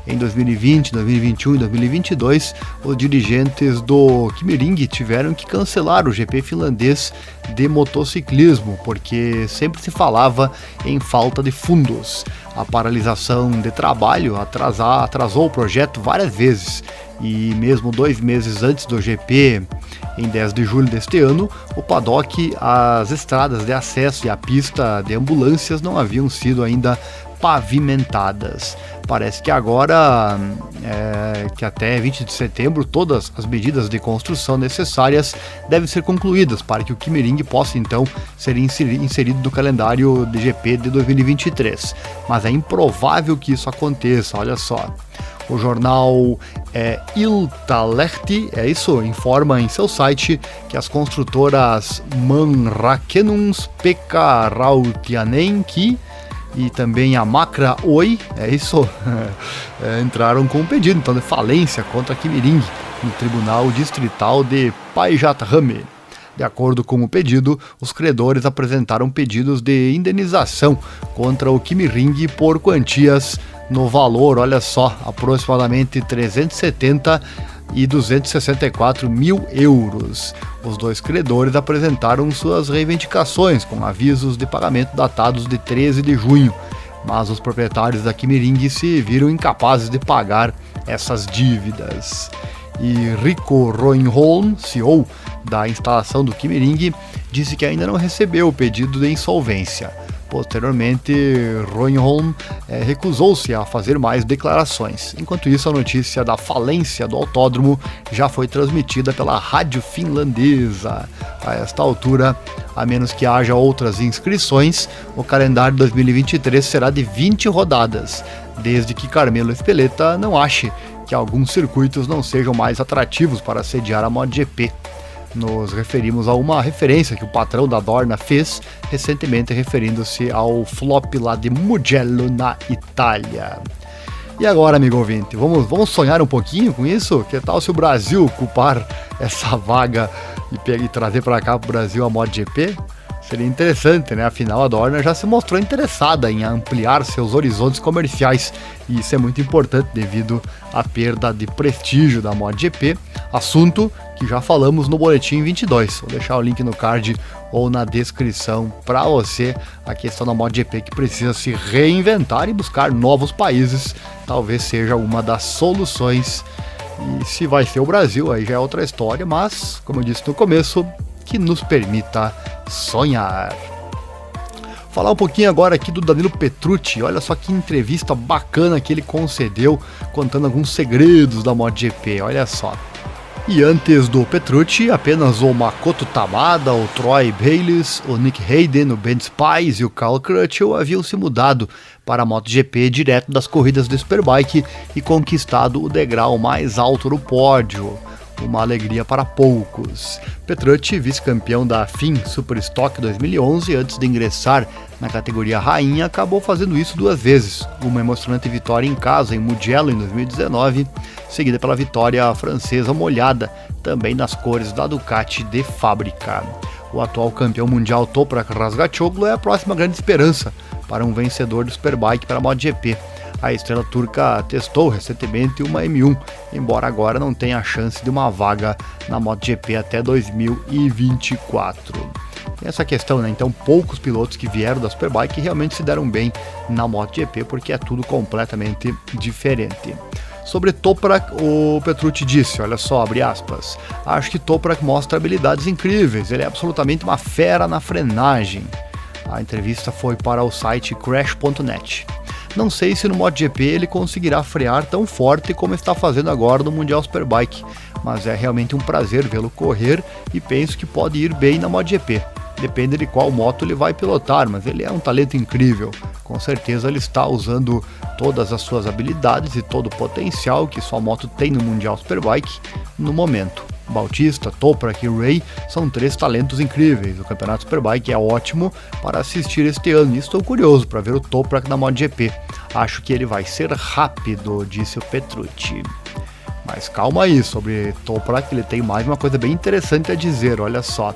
Em 2020, 2021 e 2022, os dirigentes do Kimi Ring tiveram que cancelar o GP finlandês de motociclismo, porque sempre se falava em falta de fundos. A paralisação de trabalho atrasou o projeto várias vezes, e mesmo 2 meses antes do GP, em 10 de julho deste ano, o paddock, as estradas de acesso e a pista de ambulâncias não haviam sido ainda pavimentadas. Parece que agora, que até 20 de setembro, todas as medidas de construção necessárias devem ser concluídas para que o Kimi Ring possa então ser inserido no calendário de GP de 2023. Mas é improvável que isso aconteça, olha só. O jornal Iltalehti, informa em seu site que as construtoras Manrakenuns Pekka Rautiainen e também a Makra Oi, entraram com um pedido então de falência contra a Kimi Ring no Tribunal Distrital de Päijät-Häme. De acordo com o pedido, os credores apresentaram pedidos de indenização contra o Kimi Ring por quantias no valor, olha só, aproximadamente 370 e 264 mil euros. Os dois credores apresentaram suas reivindicações com avisos de pagamento datados de 13 de junho, mas os proprietários da Kimi Ring se viram incapazes de pagar essas dívidas. E Rico Roinholm, CEO da instalação do Kimi Ring, disse que ainda não recebeu o pedido de insolvência. Posteriormente, Roinholm recusou-se a fazer mais declarações. Enquanto isso, a notícia da falência do autódromo já foi transmitida pela rádio finlandesa. A esta altura, a menos que haja outras inscrições, o calendário 2023 será de 20 rodadas, desde que Carmelo Espeleta não ache que alguns circuitos não sejam mais atrativos para sediar a MotoGP. Nos referimos a uma referência que o patrão da Dorna fez recentemente, referindo-se ao flop lá de Mugello na Itália. E agora, amigo ouvinte, vamos sonhar um pouquinho com isso? Que tal se o Brasil ocupar essa vaga e trazer para cá para o Brasil a MotoGP? Seria interessante, né? Afinal, a Dorna já se mostrou interessada em ampliar seus horizontes comerciais, e isso é muito importante devido à perda de prestígio da MotoGP, assunto que já falamos no Boletim 22. Vou deixar o link no card ou na descrição para você. A questão da MotoGP que precisa se reinventar e buscar novos países, talvez seja uma das soluções. E se vai ser o Brasil, aí já é outra história, mas, como eu disse no começo, que nos permita sonhar. Falar um pouquinho agora aqui do Danilo Petrucci. Olha só que entrevista bacana que ele concedeu, contando alguns segredos da MotoGP, olha só. E antes do Petrucci, apenas o Makoto Tamada, o Troy Bayliss, o Nick Hayden, o Ben Spies e o Cal Crutchlow haviam se mudado para a MotoGP direto das corridas do Superbike e conquistado o degrau mais alto do pódio. Uma alegria para poucos. Petrucci, vice-campeão da FIM Superstock 2011, antes de ingressar na categoria rainha, acabou fazendo isso duas vezes. Uma emocionante vitória em casa em Mugello em 2019, seguida pela vitória francesa molhada, também nas cores da Ducati de fábrica. O atual campeão mundial Toprak Razgatlioglu é a próxima grande esperança para um vencedor do Superbike para a MotoGP. A estrela turca testou recentemente uma M1, embora agora não tenha a chance de uma vaga na MotoGP até 2024. Tem essa questão, né? Então, poucos pilotos que vieram da Superbike realmente se deram bem na MotoGP, porque é tudo completamente diferente. Sobre Toprak, o Petrucci disse, olha só, abre aspas, acho que Toprak mostra habilidades incríveis, ele é absolutamente uma fera na frenagem. A entrevista foi para o site Crash.net. Não sei se no MotoGP ele conseguirá frear tão forte como está fazendo agora no Mundial Superbike, mas é realmente um prazer vê-lo correr e penso que pode ir bem na MotoGP. Depende de qual moto ele vai pilotar, mas ele é um talento incrível. Com certeza ele está usando todas as suas habilidades e todo o potencial que sua moto tem no Mundial Superbike no momento. Bautista, Toprak e Ray são três talentos incríveis. O Campeonato Superbike é ótimo para assistir este ano e estou curioso para ver o Toprak na MotoGP. Acho que ele vai ser rápido, disse o Petrucci. Mas calma aí, sobre Toprak ele tem mais uma coisa bem interessante a dizer, olha só.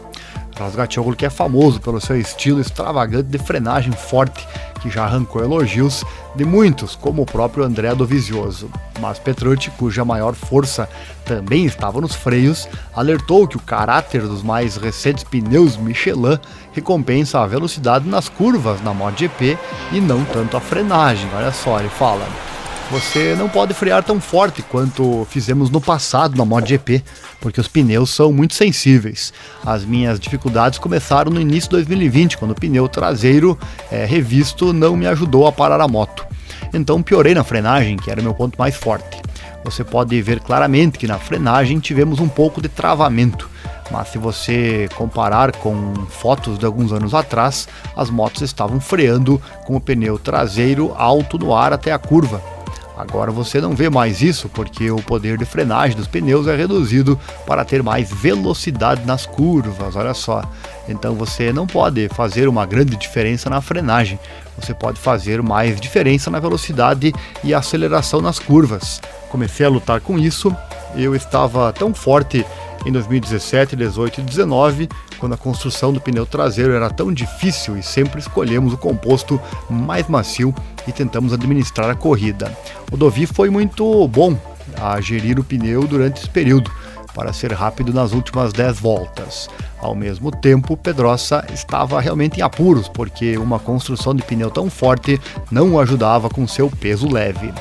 Razgatlioglu, que é famoso pelo seu estilo extravagante de frenagem forte, que já arrancou elogios de muitos, como o próprio André Dovizioso. Mas Petrucci, cuja maior força também estava nos freios, alertou que o caráter dos mais recentes pneus Michelin recompensa a velocidade nas curvas na MotoGP e não tanto a frenagem. Olha só, ele fala: você não pode frear tão forte quanto fizemos no passado na MotoGP, porque os pneus são muito sensíveis. As minhas dificuldades começaram no início de 2020, quando o pneu traseiro revisto não me ajudou a parar a moto. Então piorei na frenagem, que era o meu ponto mais forte. Você pode ver claramente que na frenagem tivemos um pouco de travamento, mas se você comparar com fotos de alguns anos atrás, as motos estavam freando com o pneu traseiro alto no ar até a curva. Agora você não vê mais isso porque o poder de frenagem dos pneus é reduzido para ter mais velocidade nas curvas, olha só. Então você não pode fazer uma grande diferença na frenagem, você pode fazer mais diferença na velocidade e aceleração nas curvas. Comecei a lutar com isso, eu estava tão forte em 2017, 18 e 19, quando a construção do pneu traseiro era tão difícil e sempre escolhemos o composto mais macio e tentamos administrar a corrida. O Dovi foi muito bom a gerir o pneu durante esse período, para ser rápido nas últimas 10 voltas. Ao mesmo tempo, Pedrosa estava realmente em apuros, porque uma construção de pneu tão forte não o ajudava com seu peso leve.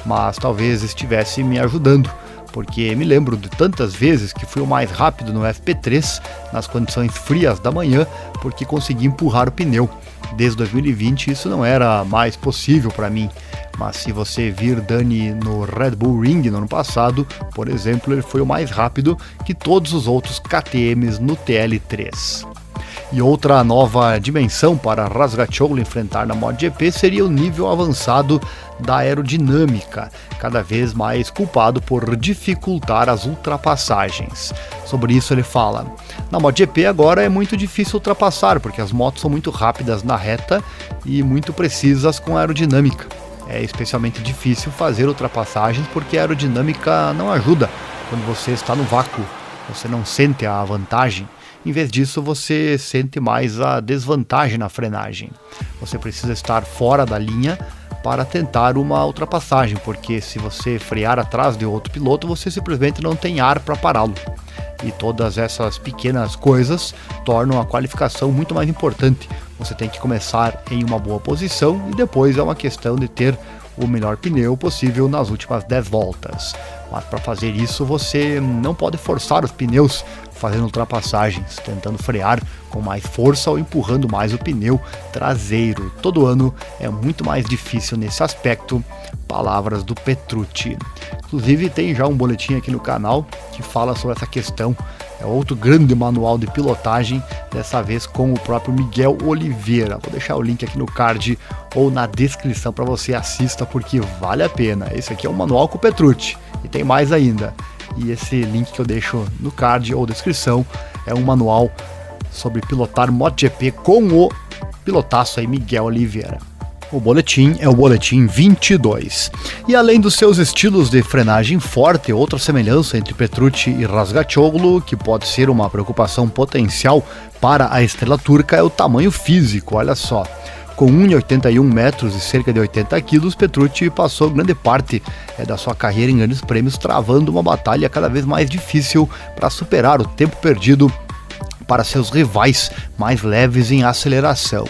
Mas talvez estivesse me ajudando, porque me lembro de tantas vezes que fui o mais rápido no FP3 nas condições frias da manhã, porque consegui empurrar o pneu. Desde 2020 isso não era mais possível para mim, mas se você vir Dani no Red Bull Ring no ano passado, por exemplo, ele foi o mais rápido que todos os outros KTMs no TL3. E outra nova dimensão para Razgatlioglu enfrentar na MotoGP seria o nível avançado da aerodinâmica, cada vez mais culpado por dificultar as ultrapassagens. Sobre isso ele fala: na MotoGP agora é muito difícil ultrapassar, porque as motos são muito rápidas na reta e muito precisas com a aerodinâmica. É especialmente difícil fazer ultrapassagens porque a aerodinâmica não ajuda quando você está no vácuo, você não sente a vantagem. Em vez disso, você sente mais a desvantagem na frenagem. Você precisa estar fora da linha para tentar uma ultrapassagem, porque se você frear atrás de outro piloto, você simplesmente não tem ar para pará-lo. E todas essas pequenas coisas tornam a qualificação muito mais importante. Você tem que começar em uma boa posição e depois é uma questão de ter o melhor pneu possível nas últimas 10 voltas. Mas para fazer isso, você não pode forçar os pneus fazendo ultrapassagens, tentando frear com mais força ou empurrando mais o pneu traseiro. Todo ano é muito mais difícil nesse aspecto. Palavras do Petrucci. Inclusive tem já um boletim aqui no canal que fala sobre essa questão. É outro grande manual de pilotagem, dessa vez com o próprio Miguel Oliveira. Vou deixar o link aqui no card ou na descrição para você assista, porque vale a pena. Esse aqui é um manual com o Petrucci e tem mais ainda. E esse link que eu deixo no card ou descrição é um manual sobre pilotar MotoGP com o pilotaço aí Miguel Oliveira. O boletim é o boletim 22. E além dos seus estilos de frenagem forte, outra semelhança entre Petrucci e Razgatlioglu, que pode ser uma preocupação potencial para a estrela turca, é o tamanho físico, olha só. Com 1,81 metros e cerca de 80 quilos, Petrucci passou grande parte da sua carreira em grandes prêmios, travando uma batalha cada vez mais difícil para superar o tempo perdido para seus rivais mais leves em aceleração.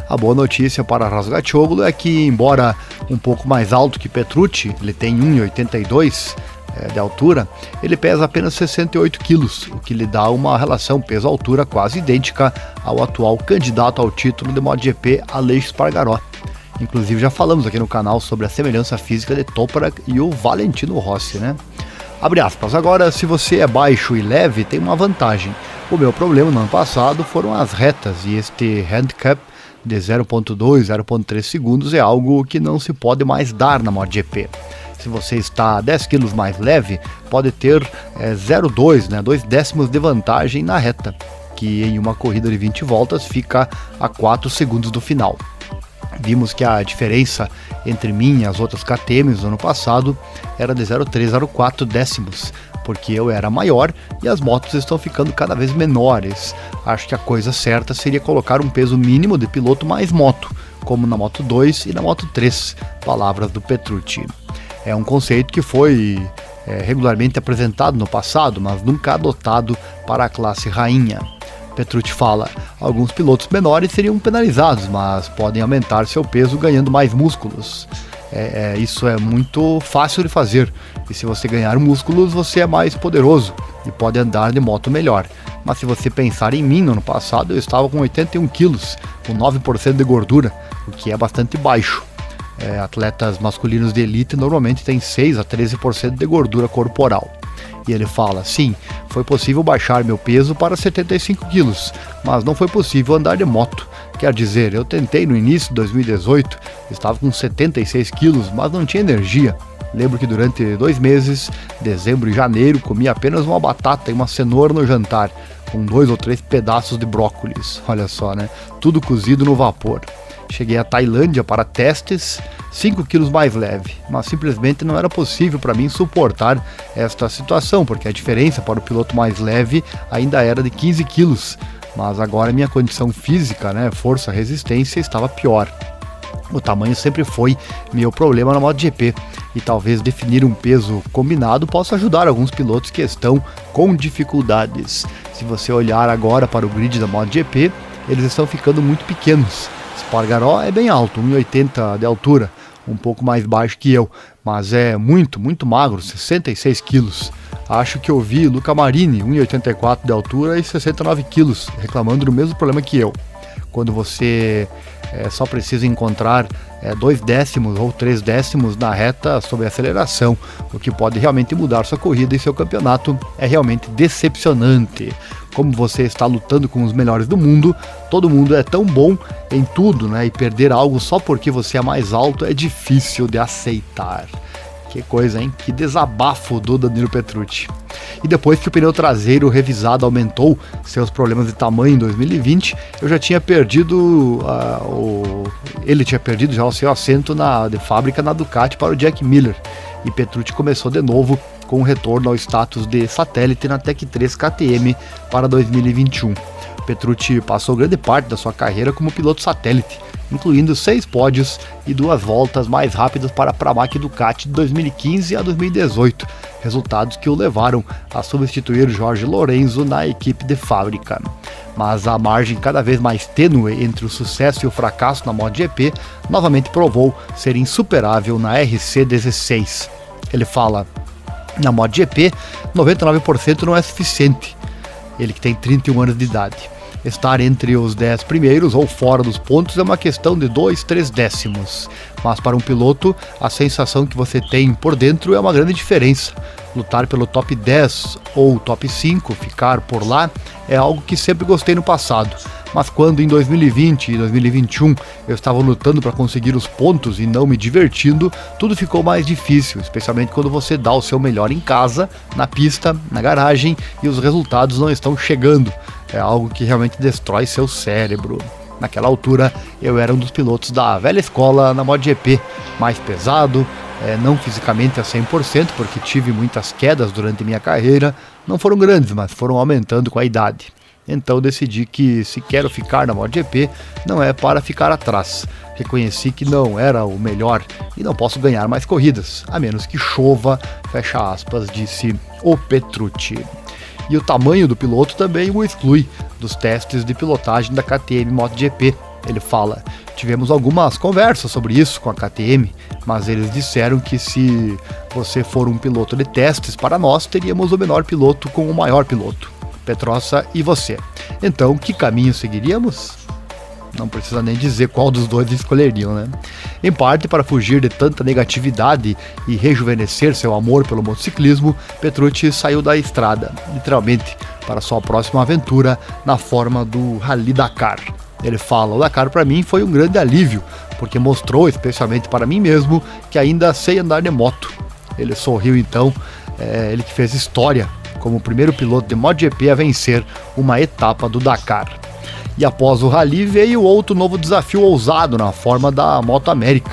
A boa notícia para Razgatlioglu é que, embora um pouco mais alto que Petrucci, ele tem 1,82 de altura, ele pesa apenas 68 quilos, o que lhe dá uma relação peso-altura quase idêntica ao atual candidato ao título de MotoGP, Aleix Espargaró. Inclusive já falamos aqui no canal sobre a semelhança física de Toprak e o Valentino Rossi, né? Abre aspas, agora se você é baixo e leve, tem uma vantagem. O meu problema no ano passado foram as retas e este handicap de 0.2, 0.3 segundos é algo que não se pode mais dar na MotoGP. Se você está 10 kg mais leve, pode ter 0,2, 2 décimos de vantagem na reta, que em uma corrida de 20 voltas fica a 4 segundos do final. Vimos que a diferença entre mim e as outras KTMs no ano passado era de 0,3, 0,4 décimos, porque eu era maior e as motos estão ficando cada vez menores. Acho que a coisa certa seria colocar um peso mínimo de piloto mais moto, como na Moto 2 e na Moto 3, palavras do Petrucci. É um conceito que foi regularmente apresentado no passado, mas nunca adotado para a classe rainha. Petrucci fala: alguns pilotos menores seriam penalizados, mas podem aumentar seu peso ganhando mais músculos. Isso é muito fácil de fazer, e se você ganhar músculos, você é mais poderoso e pode andar de moto melhor. Mas se você pensar em mim, no ano passado eu estava com 81 quilos, com 9% de gordura, o que é bastante baixo. Atletas masculinos de elite normalmente têm 6 a 13% de gordura corporal. E ele fala, sim, foi possível baixar meu peso para 75 quilos, mas não foi possível andar de moto. Quer dizer, eu tentei no início de 2018, estava com 76 quilos, mas não tinha energia. Lembro que durante 2 meses, dezembro e janeiro, comi apenas uma batata e uma cenoura no jantar, com 2 ou 3 pedaços de brócolis. Olha só, né? Tudo cozido no vapor. Cheguei à Tailândia para testes, 5 quilos mais leve, mas simplesmente não era possível para mim suportar esta situação, porque a diferença para o piloto mais leve ainda era de 15 quilos, mas agora minha condição física, força, resistência, estava pior. O tamanho sempre foi meu problema na MotoGP, e talvez definir um peso combinado possa ajudar alguns pilotos que estão com dificuldades. Se você olhar agora para o grid da MotoGP, eles estão ficando muito pequenos. Espargaró é bem alto, 1,80 de altura, um pouco mais baixo que eu, mas é muito, muito magro, 66 quilos. Acho que eu vi Luca Marini, 1,84 de altura e 69 quilos, reclamando do mesmo problema que eu. Quando você só precisa encontrar 2 décimos ou 3 décimos na reta sobre aceleração, o que pode realmente mudar sua corrida e seu campeonato, é realmente decepcionante. Como você está lutando com os melhores do mundo, todo mundo é tão bom em tudo, e perder algo só porque você é mais alto é difícil de aceitar. Que coisa, hein? Que desabafo do Danilo Petrucci. E depois que o pneu traseiro revisado aumentou seus problemas de tamanho em 2020, eu já tinha perdido ele tinha perdido já o seu assento de fábrica na Ducati para o Jack Miller, e Petrucci começou de novo com o retorno ao status de satélite na Tech 3 KTM para 2021. Petrucci passou grande parte da sua carreira como piloto satélite, incluindo 6 pódios e 2 voltas mais rápidas para a Pramac Ducati de 2015 a 2018, resultados que o levaram a substituir Jorge Lorenzo na equipe de fábrica. Mas a margem cada vez mais tênue entre o sucesso e o fracasso na MotoGP novamente provou ser insuperável na RC16. Ele fala, na MotoGP, 99% não é suficiente. Ele que tem 31 anos de idade. Estar entre os 10 primeiros ou fora dos pontos é uma questão de 2, 3 décimos. Mas para um piloto, a sensação que você tem por dentro é uma grande diferença. Lutar pelo top 10 ou top 5, ficar por lá, é algo que sempre gostei no passado. Mas quando em 2020 e 2021 eu estava lutando para conseguir os pontos e não me divertindo, tudo ficou mais difícil, especialmente quando você dá o seu melhor em casa, na pista, na garagem, e os resultados não estão chegando. É algo que realmente destrói seu cérebro. Naquela altura, eu era um dos pilotos da velha escola na MotoGP, mais pesado, não fisicamente a 100%, porque tive muitas quedas durante minha carreira, não foram grandes, mas foram aumentando com a idade. Então decidi que se quero ficar na MotoGP, não é para ficar atrás. Reconheci que não era o melhor e não posso ganhar mais corridas, a menos que chova, fecha aspas, disse o Petrucci. E o tamanho do piloto também o exclui dos testes de pilotagem da KTM MotoGP. Ele fala, tivemos algumas conversas sobre isso com a KTM, mas eles disseram que se você for um piloto de testes para nós, teríamos o menor piloto com o maior piloto, Pedrosa e você. Então, que caminho seguiríamos? Não precisa nem dizer qual dos dois escolheriam, né? Em parte para fugir de tanta negatividade e rejuvenescer seu amor pelo motociclismo, Petrucci saiu da estrada, literalmente, para sua próxima aventura na forma do Rally Dakar. Ele fala, o Dakar para mim foi um grande alívio, porque mostrou, especialmente para mim mesmo, que ainda sei andar de moto. Ele sorriu então, ele que fez história como o primeiro piloto de MotoGP a vencer uma etapa do Dakar. E após o Rally veio outro novo desafio ousado na forma da Moto América,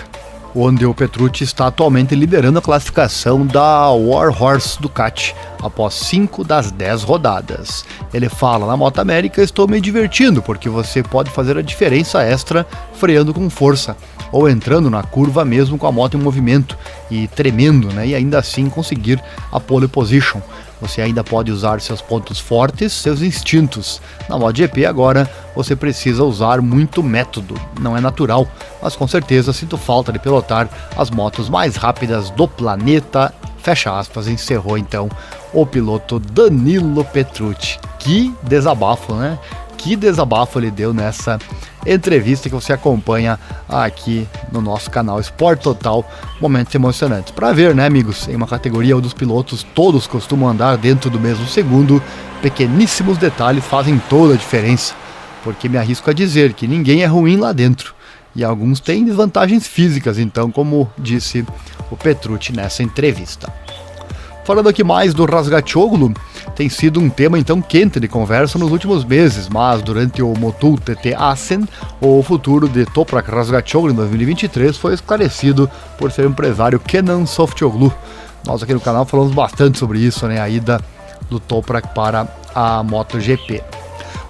onde o Petrucci está atualmente liderando a classificação da Warhorse Ducati, após 5 das 10 rodadas. Ele fala, na Moto América estou me divertindo, porque você pode fazer a diferença extra freando com força, ou entrando na curva mesmo com a moto em movimento, e tremendo, e ainda assim conseguir a pole position. Você ainda pode usar seus pontos fortes, seus instintos. Na MotoGP agora você precisa usar muito método, não é natural, mas com certeza sinto falta de pilotar as motos mais rápidas do planeta. Fecha aspas, encerrou então o piloto Danilo Petrucci. Que desabafo, né? Que desabafo ele deu nessa entrevista que você acompanha aqui no nosso canal Sport Total, momentos emocionantes. Para ver, né, amigos, em uma categoria onde os pilotos todos costumam andar dentro do mesmo segundo, pequeníssimos detalhes fazem toda a diferença, porque me arrisco a dizer que ninguém é ruim lá dentro, e alguns têm desvantagens físicas, então, como disse o Petrucci nessa entrevista. Falando aqui mais do Razgatlioglu, tem sido um tema então quente de conversa nos últimos meses, mas durante o Motul TT Assen, o futuro de Toprak Razgatlioglu em 2023 foi esclarecido por seu empresário Kenan Softoglu. Nós aqui no canal falamos bastante sobre isso, né, a ida do Toprak para a MotoGP.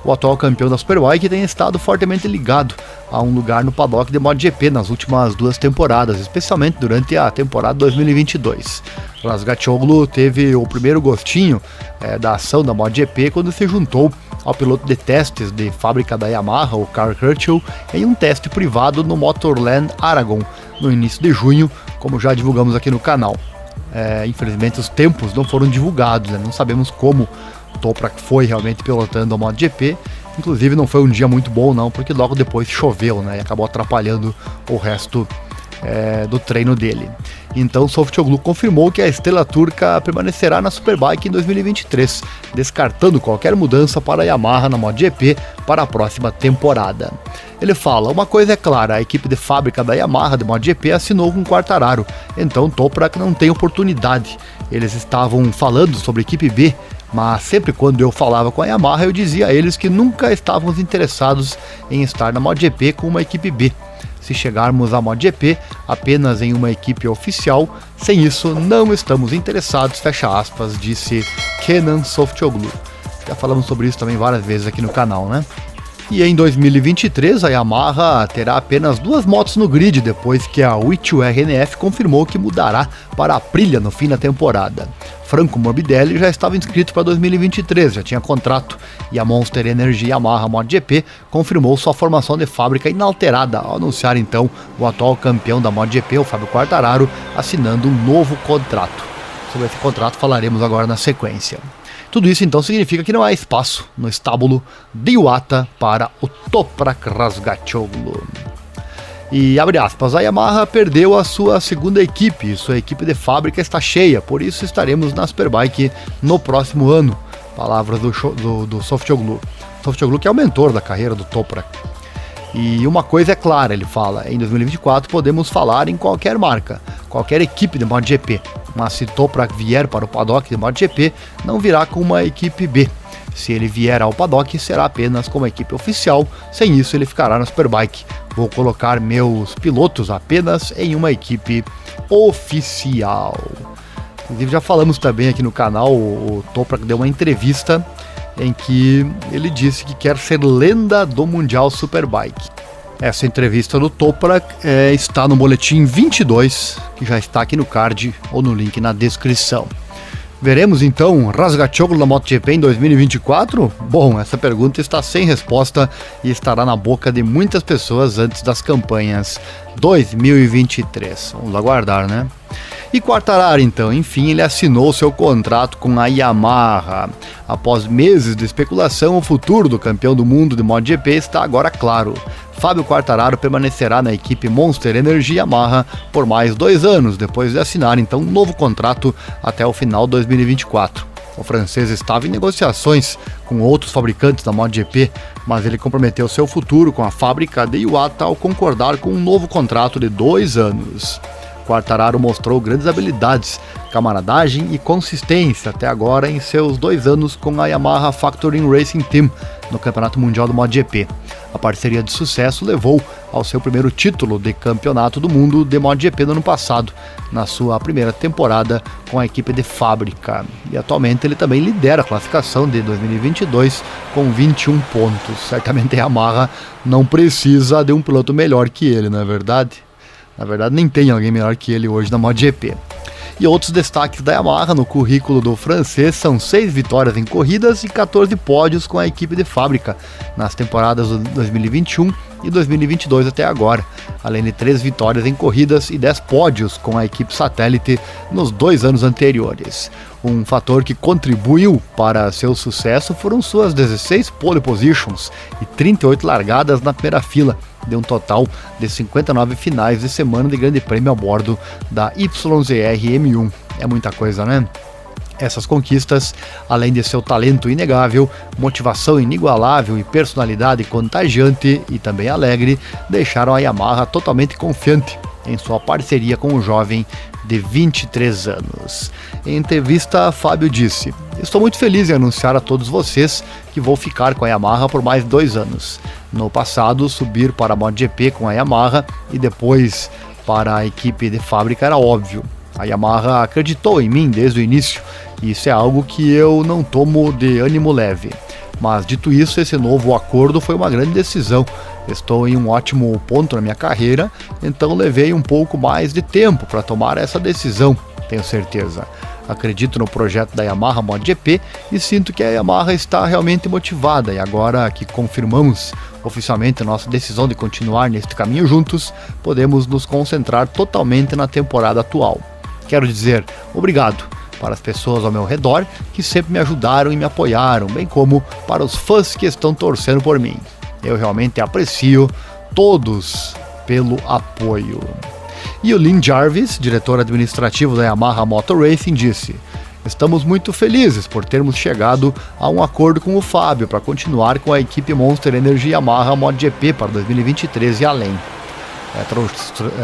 O atual campeão da Superbike tem estado fortemente ligado a um lugar no paddock de MotoGP nas últimas 2 temporadas, especialmente durante a temporada 2022. Razgatlioglu teve o primeiro gostinho da ação da MotoGP quando se juntou ao piloto de testes de fábrica da Yamaha, o Carl Crutchlow, em um teste privado no Motorland Aragon, no início de junho, como já divulgamos aqui no canal. Infelizmente os tempos não foram divulgados, né? Não sabemos como Toprak foi realmente pilotando a MotoGP. Inclusive não foi um dia muito bom não, porque logo depois choveu, né, e acabou atrapalhando o resto do treino dele. Então Softoglu confirmou que a estrela turca permanecerá na Superbike em 2023, descartando qualquer mudança para a Yamaha na MotoGP para a próxima temporada. Ele fala: uma coisa é clara, a equipe de fábrica da Yamaha de MotoGP assinou com Quartararo, então Toprak não tem oportunidade. Eles estavam falando sobre a equipe B, mas sempre quando eu falava com a Yamaha eu dizia a eles que nunca estávamos interessados em estar na MotoGP com uma equipe B. Se chegarmos à MotoGP apenas em uma equipe oficial, sem isso não estamos interessados, fecha aspas, disse Kenan Softoglu. Já falamos sobre isso também várias vezes aqui no canal, né? E em 2023 a Yamaha terá apenas 2 motos no grid, depois que a W2RNF confirmou que mudará para a Aprilia no fim da temporada. Franco Morbidelli já estava inscrito para 2023, já tinha contrato, e a Monster Energy Yamaha MotoGP confirmou sua formação de fábrica inalterada ao anunciar então o atual campeão da MotoGP, o Fábio Quartararo, assinando um novo contrato. Sobre esse contrato falaremos agora na sequência. Tudo isso então significa que não há espaço no estábulo de Iwata para o Toprak Razgatlioglu. E abre aspas, a Yamaha perdeu a sua segunda equipe, sua equipe de fábrica está cheia, por isso estaremos na Superbike no próximo ano. Palavras do Softoglu. Softoglu que é o mentor da carreira do Toprak. E uma coisa é clara, ele fala, em 2024 podemos falar em qualquer marca, qualquer equipe de MotoGP, mas se Toprak vier para o paddock de MotoGP, não virá com uma equipe B. Se ele vier ao paddock, será apenas como equipe oficial, sem isso ele ficará na Superbike. Vou colocar meus pilotos apenas em uma equipe oficial. Inclusive já falamos também aqui no canal, o Toprak deu uma entrevista em que ele disse que quer ser lenda do Mundial Superbike. Essa entrevista do Toprak está no boletim 22, que já está aqui no card ou no link na descrição. Veremos então Razgatlioglu na MotoGP em 2024? Bom, essa pergunta está sem resposta e estará na boca de muitas pessoas antes das campanhas 2023. Vamos aguardar, né? E Quartararo então, enfim, ele assinou seu contrato com a Yamaha. Após meses de especulação, o futuro do campeão do mundo de MotoGP está agora claro. Fábio Quartararo permanecerá na equipe Monster Energy Yamaha por mais 2 anos, depois de assinar então um novo contrato até o final de 2024. O francês estava em negociações com outros fabricantes da MotoGP, mas ele comprometeu seu futuro com a fábrica de Iwata ao concordar com um novo contrato de 2 anos. Quartararo mostrou grandes habilidades, camaradagem e consistência até agora em seus 2 anos com a Yamaha Factory Racing Team no Campeonato Mundial do MotoGP. A parceria de sucesso levou ao seu primeiro título de Campeonato do Mundo de MotoGP no ano passado, na sua primeira temporada com a equipe de fábrica. E atualmente ele também lidera a classificação de 2022 com 21 pontos. Certamente a Yamaha não precisa de um piloto melhor que ele, não é verdade? Na verdade, nem tem alguém melhor que ele hoje na MotoGP. E outros destaques da Yamaha no currículo do francês são 6 vitórias em corridas e 14 pódios com a equipe de fábrica nas temporadas de 2021 e 2022 até agora, além de 3 vitórias em corridas e 10 pódios com a equipe satélite nos 2 anos anteriores. Um fator que contribuiu para seu sucesso foram suas 16 pole positions e 38 largadas na primeira fila, de um total de 59 finais de semana de grande prêmio a bordo da YZR M1. É muita coisa, né? Essas conquistas, além de seu talento inegável, motivação inigualável e personalidade contagiante e também alegre, deixaram a Yamaha totalmente confiante em sua parceria com o jovem de 23 anos. Em entrevista, Fábio disse: "Estou muito feliz em anunciar a todos vocês que vou ficar com a Yamaha por mais 2 anos. No passado, subir para a MotoGP com a Yamaha e depois para a equipe de fábrica era óbvio. A Yamaha acreditou em mim desde o início, e isso é algo que eu não tomo de ânimo leve. Mas dito isso, esse novo acordo foi uma grande decisão. Estou em um ótimo ponto na minha carreira, então levei um pouco mais de tempo para tomar essa decisão, tenho certeza. Acredito no projeto da Yamaha MotoGP e sinto que a Yamaha está realmente motivada, e agora que confirmamos oficialmente a nossa decisão de continuar neste caminho juntos, podemos nos concentrar totalmente na temporada atual. Quero dizer obrigado para as pessoas ao meu redor que sempre me ajudaram e me apoiaram, bem como para os fãs que estão torcendo por mim. Eu realmente aprecio todos pelo apoio." E o Lin Jarvis, diretor administrativo da Yamaha Motor Racing, disse: "Estamos muito felizes por termos chegado a um acordo com o Fábio para continuar com a equipe Monster Energy Yamaha MotoGP para 2023 e além.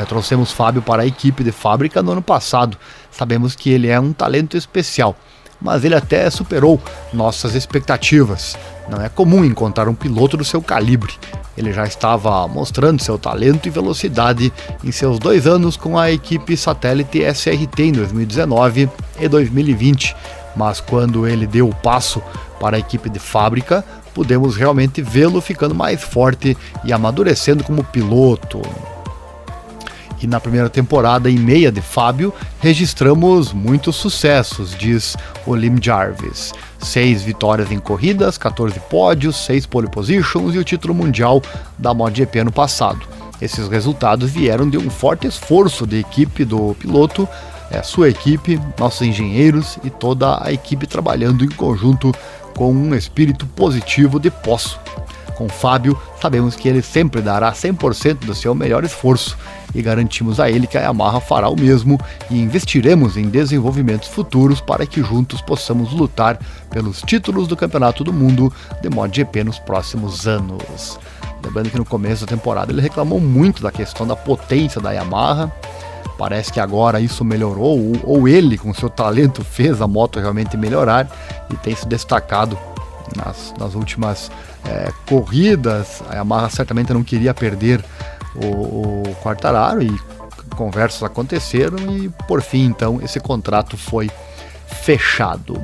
Trouxemos Fábio para a equipe de fábrica no ano passado. Sabemos que ele é um talento especial, mas ele até superou nossas expectativas. Não é comum encontrar um piloto do seu calibre. Ele já estava mostrando seu talento e velocidade em seus 2 anos com a equipe satélite SRT em 2019 e 2020, mas quando ele deu o passo para a equipe de fábrica, pudemos realmente vê-lo ficando mais forte e amadurecendo como piloto. E na primeira temporada e meia de Fábio, registramos muitos sucessos", diz o Lim Jarvis. 6 vitórias em corridas, 14 pódios, 6 pole positions e o título mundial da MotoGP ano passado. Esses resultados vieram de um forte esforço de equipe do piloto, sua equipe, nossos engenheiros e toda a equipe trabalhando em conjunto com um espírito positivo de poço. Com Fábio, sabemos que ele sempre dará 100% do seu melhor esforço e garantimos a ele que a Yamaha fará o mesmo e investiremos em desenvolvimentos futuros para que juntos possamos lutar pelos títulos do Campeonato do Mundo de MotoGP nos próximos anos." Lembrando que no começo da temporada ele reclamou muito da questão da potência da Yamaha. Parece que agora isso melhorou, ou ele com seu talento fez a moto realmente melhorar e tem se destacado nas últimas corridas. A Yamaha certamente não queria perder o Quartararo e conversas aconteceram e por fim então esse contrato foi fechado.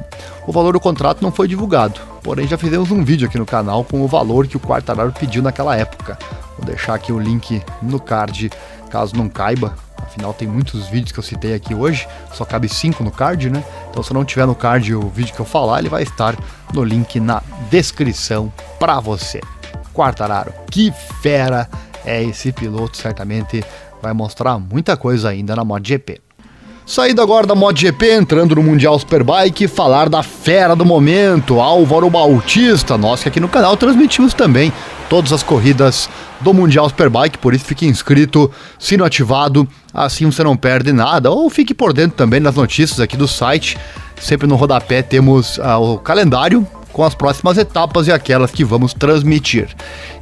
O valor do contrato não foi divulgado, porém já fizemos um vídeo aqui no canal com o valor que o Quartararo pediu naquela época. Vou deixar aqui o link no card caso não caiba. Afinal tem muitos vídeos que eu citei aqui hoje, só cabe 5 no card, né? Então se não tiver no card o vídeo que eu falar, ele vai estar no link na descrição para você. Quartararo, que fera é esse piloto, certamente vai mostrar muita coisa ainda na MotoGP. Saindo agora da MotoGP, entrando no Mundial Superbike, falar da fera do momento, Álvaro Bautista. Nós que aqui no canal transmitimos também todas as corridas do Mundial Superbike, por isso fique inscrito, sino ativado, assim você não perde nada, ou fique por dentro também das notícias aqui do site. Sempre no rodapé temos o calendário com as próximas etapas e aquelas que vamos transmitir.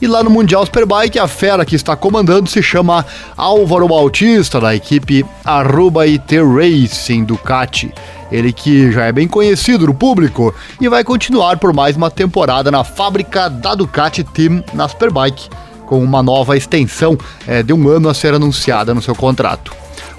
E lá no Mundial Superbike, a fera que está comandando se chama Álvaro Bautista, da equipe Aruba IT Racing Ducati. Ele que já é bem conhecido no público e vai continuar por mais uma temporada na fábrica da Ducati Team na Superbike, com uma nova extensão de 1 ano a ser anunciada no seu contrato.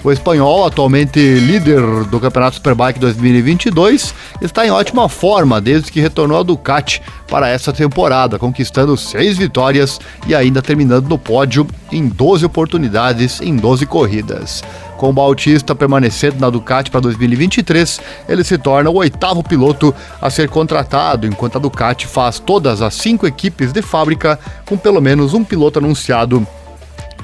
O espanhol, atualmente líder do Campeonato Superbike 2022, está em ótima forma desde que retornou à Ducati para essa temporada, conquistando 6 vitórias e ainda terminando no pódio em 12 oportunidades em 12 corridas. Com o Bautista permanecendo na Ducati para 2023, ele se torna o 8º piloto a ser contratado, enquanto a Ducati faz todas as 5 equipes de fábrica com pelo menos um piloto anunciado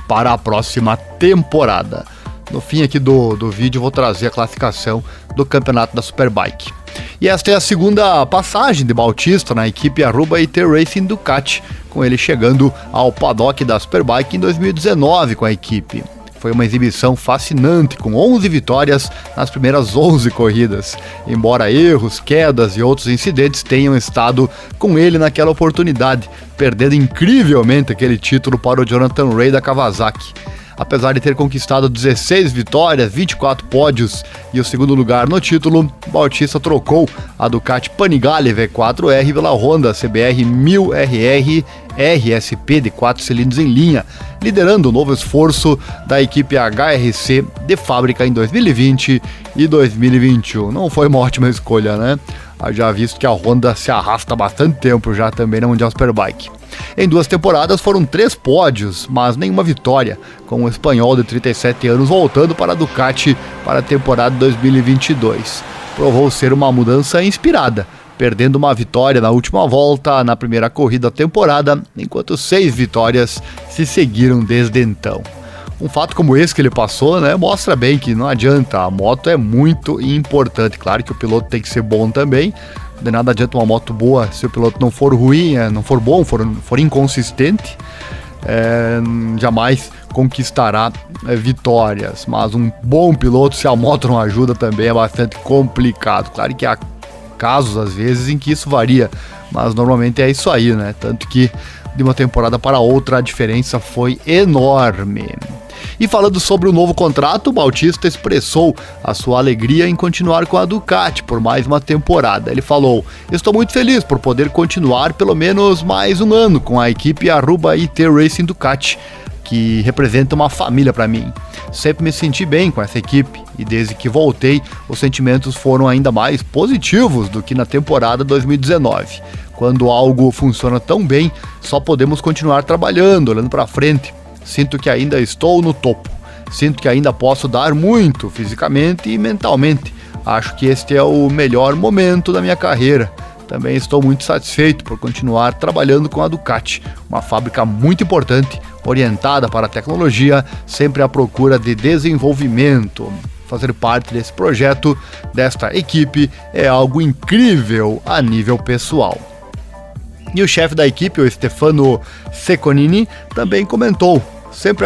para a próxima temporada. No fim aqui do vídeo eu vou trazer a classificação do campeonato da Superbike. E esta é a segunda passagem de Bautista na equipe Aruba IT Racing Ducati, com ele chegando ao paddock da Superbike em 2019 com a equipe. Foi uma exibição fascinante, com 11 vitórias nas primeiras 11 corridas, embora erros, quedas e outros incidentes tenham estado com ele naquela oportunidade, perdendo incrivelmente aquele título para o Jonathan Rea da Kawasaki. Apesar de ter conquistado 16 vitórias, 24 pódios e o segundo lugar no título, Bautista trocou a Ducati Panigale V4R pela Honda CBR 1000RR RSP de 4 cilindros em linha, liderando o novo esforço da equipe HRC de fábrica em 2020 e 2021. Não foi uma ótima escolha, né? Já visto que a Honda se arrasta há bastante tempo já também na Mundial Superbike. Em 2 temporadas foram 3 pódios, mas nenhuma vitória, com o espanhol de 37 anos voltando para a Ducati para a temporada 2022. Provou ser uma mudança inspirada, perdendo uma vitória na última volta na primeira corrida da temporada, enquanto 6 vitórias se seguiram desde então. Um fato como esse que ele passou, né, mostra bem que não adianta, a moto é muito importante. Claro que o piloto tem que ser bom também, de nada adianta uma moto boa se o piloto não for ruim, não for bom, for inconsistente, jamais conquistará vitórias. Mas um bom piloto, se a moto não ajuda, também é bastante complicado. Claro que há casos, às vezes, em que isso varia, mas normalmente é isso aí, né? Tanto que de uma temporada para outra a diferença foi enorme. E falando sobre o novo contrato, o Bautista expressou a sua alegria em continuar com a Ducati por mais uma temporada. Ele falou: "Estou muito feliz por poder continuar pelo menos mais um ano com a equipe Aruba IT Racing Ducati, que representa uma família para mim. Sempre me senti bem com essa equipe e desde que voltei, os sentimentos foram ainda mais positivos do que na temporada 2019. Quando algo funciona tão bem, só podemos continuar trabalhando, olhando para frente. Sinto que ainda estou no topo. Sinto que ainda posso dar muito, fisicamente e mentalmente. Acho que este é o melhor momento da minha carreira. Também estou muito satisfeito por continuar trabalhando com a Ducati, uma fábrica muito importante, orientada para a tecnologia, sempre à procura de desenvolvimento. Fazer parte desse projeto, desta equipe, é algo incrível a nível pessoal." E o chefe da equipe, o Stefano Secconini, também comentou, sempre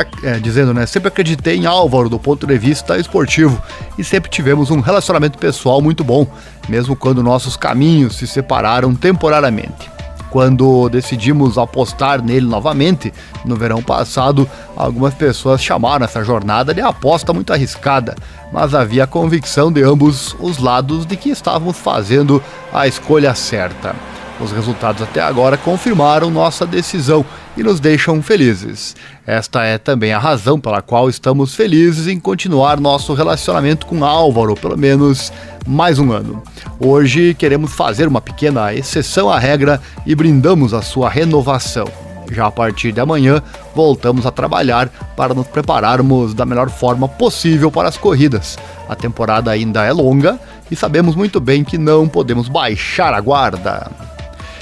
acreditei em Álvaro do ponto de vista esportivo e sempre tivemos um relacionamento pessoal muito bom, mesmo quando nossos caminhos se separaram temporariamente. Quando decidimos apostar nele novamente, no verão passado, algumas pessoas chamaram essa jornada de aposta muito arriscada, mas havia a convicção de ambos os lados de que estávamos fazendo a escolha certa. Os resultados até agora confirmaram nossa decisão e nos deixam felizes. Esta é também a razão pela qual estamos felizes em continuar nosso relacionamento com Álvaro, pelo menos mais um ano. Hoje queremos fazer uma pequena exceção à regra e brindamos a sua renovação. Já a partir de amanhã, voltamos a trabalhar para nos prepararmos da melhor forma possível para as corridas. A temporada ainda é longa e sabemos muito bem que não podemos baixar a guarda.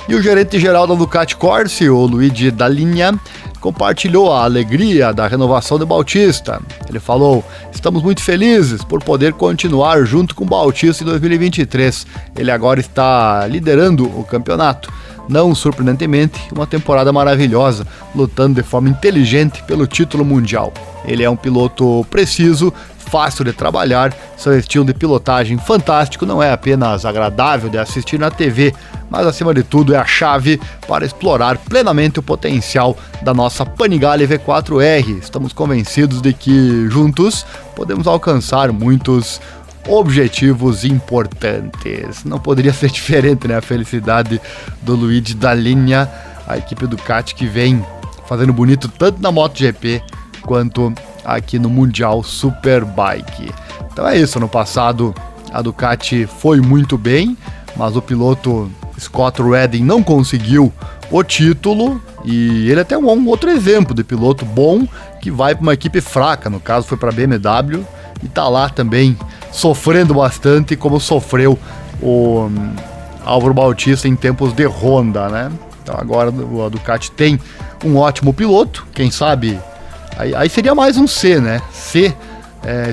E o gerente-geral da Ducati Corse, o Luigi Dall'Igna, compartilhou a alegria da renovação de Bautista. Ele falou: "Estamos muito felizes por poder continuar junto com Bautista em 2023. Ele agora está liderando o campeonato. Não surpreendentemente, uma temporada maravilhosa, lutando de forma inteligente pelo título mundial. Ele é um piloto preciso, fácil de trabalhar, seu estilo de pilotagem fantástico não é apenas agradável de assistir na TV, mas acima de tudo é a chave para explorar plenamente o potencial da nossa Panigale V4R. Estamos convencidos de que juntos podemos alcançar muitos objetivos importantes." Não poderia ser diferente, né? A felicidade do Luigi Dall'Igna, a equipe Ducati que vem fazendo bonito tanto na MotoGP quanto aqui no Mundial Superbike. Então é isso, no passado a Ducati foi muito bem, mas o piloto Scott Redding não conseguiu o título e ele é até um outro exemplo de piloto bom que vai para uma equipe fraca, no caso foi para a BMW e tá lá também sofrendo bastante, como sofreu o Álvaro Bautista em tempos de Honda, né? Então agora a Ducati tem um ótimo piloto, quem sabe, aí seria mais um C, né? Se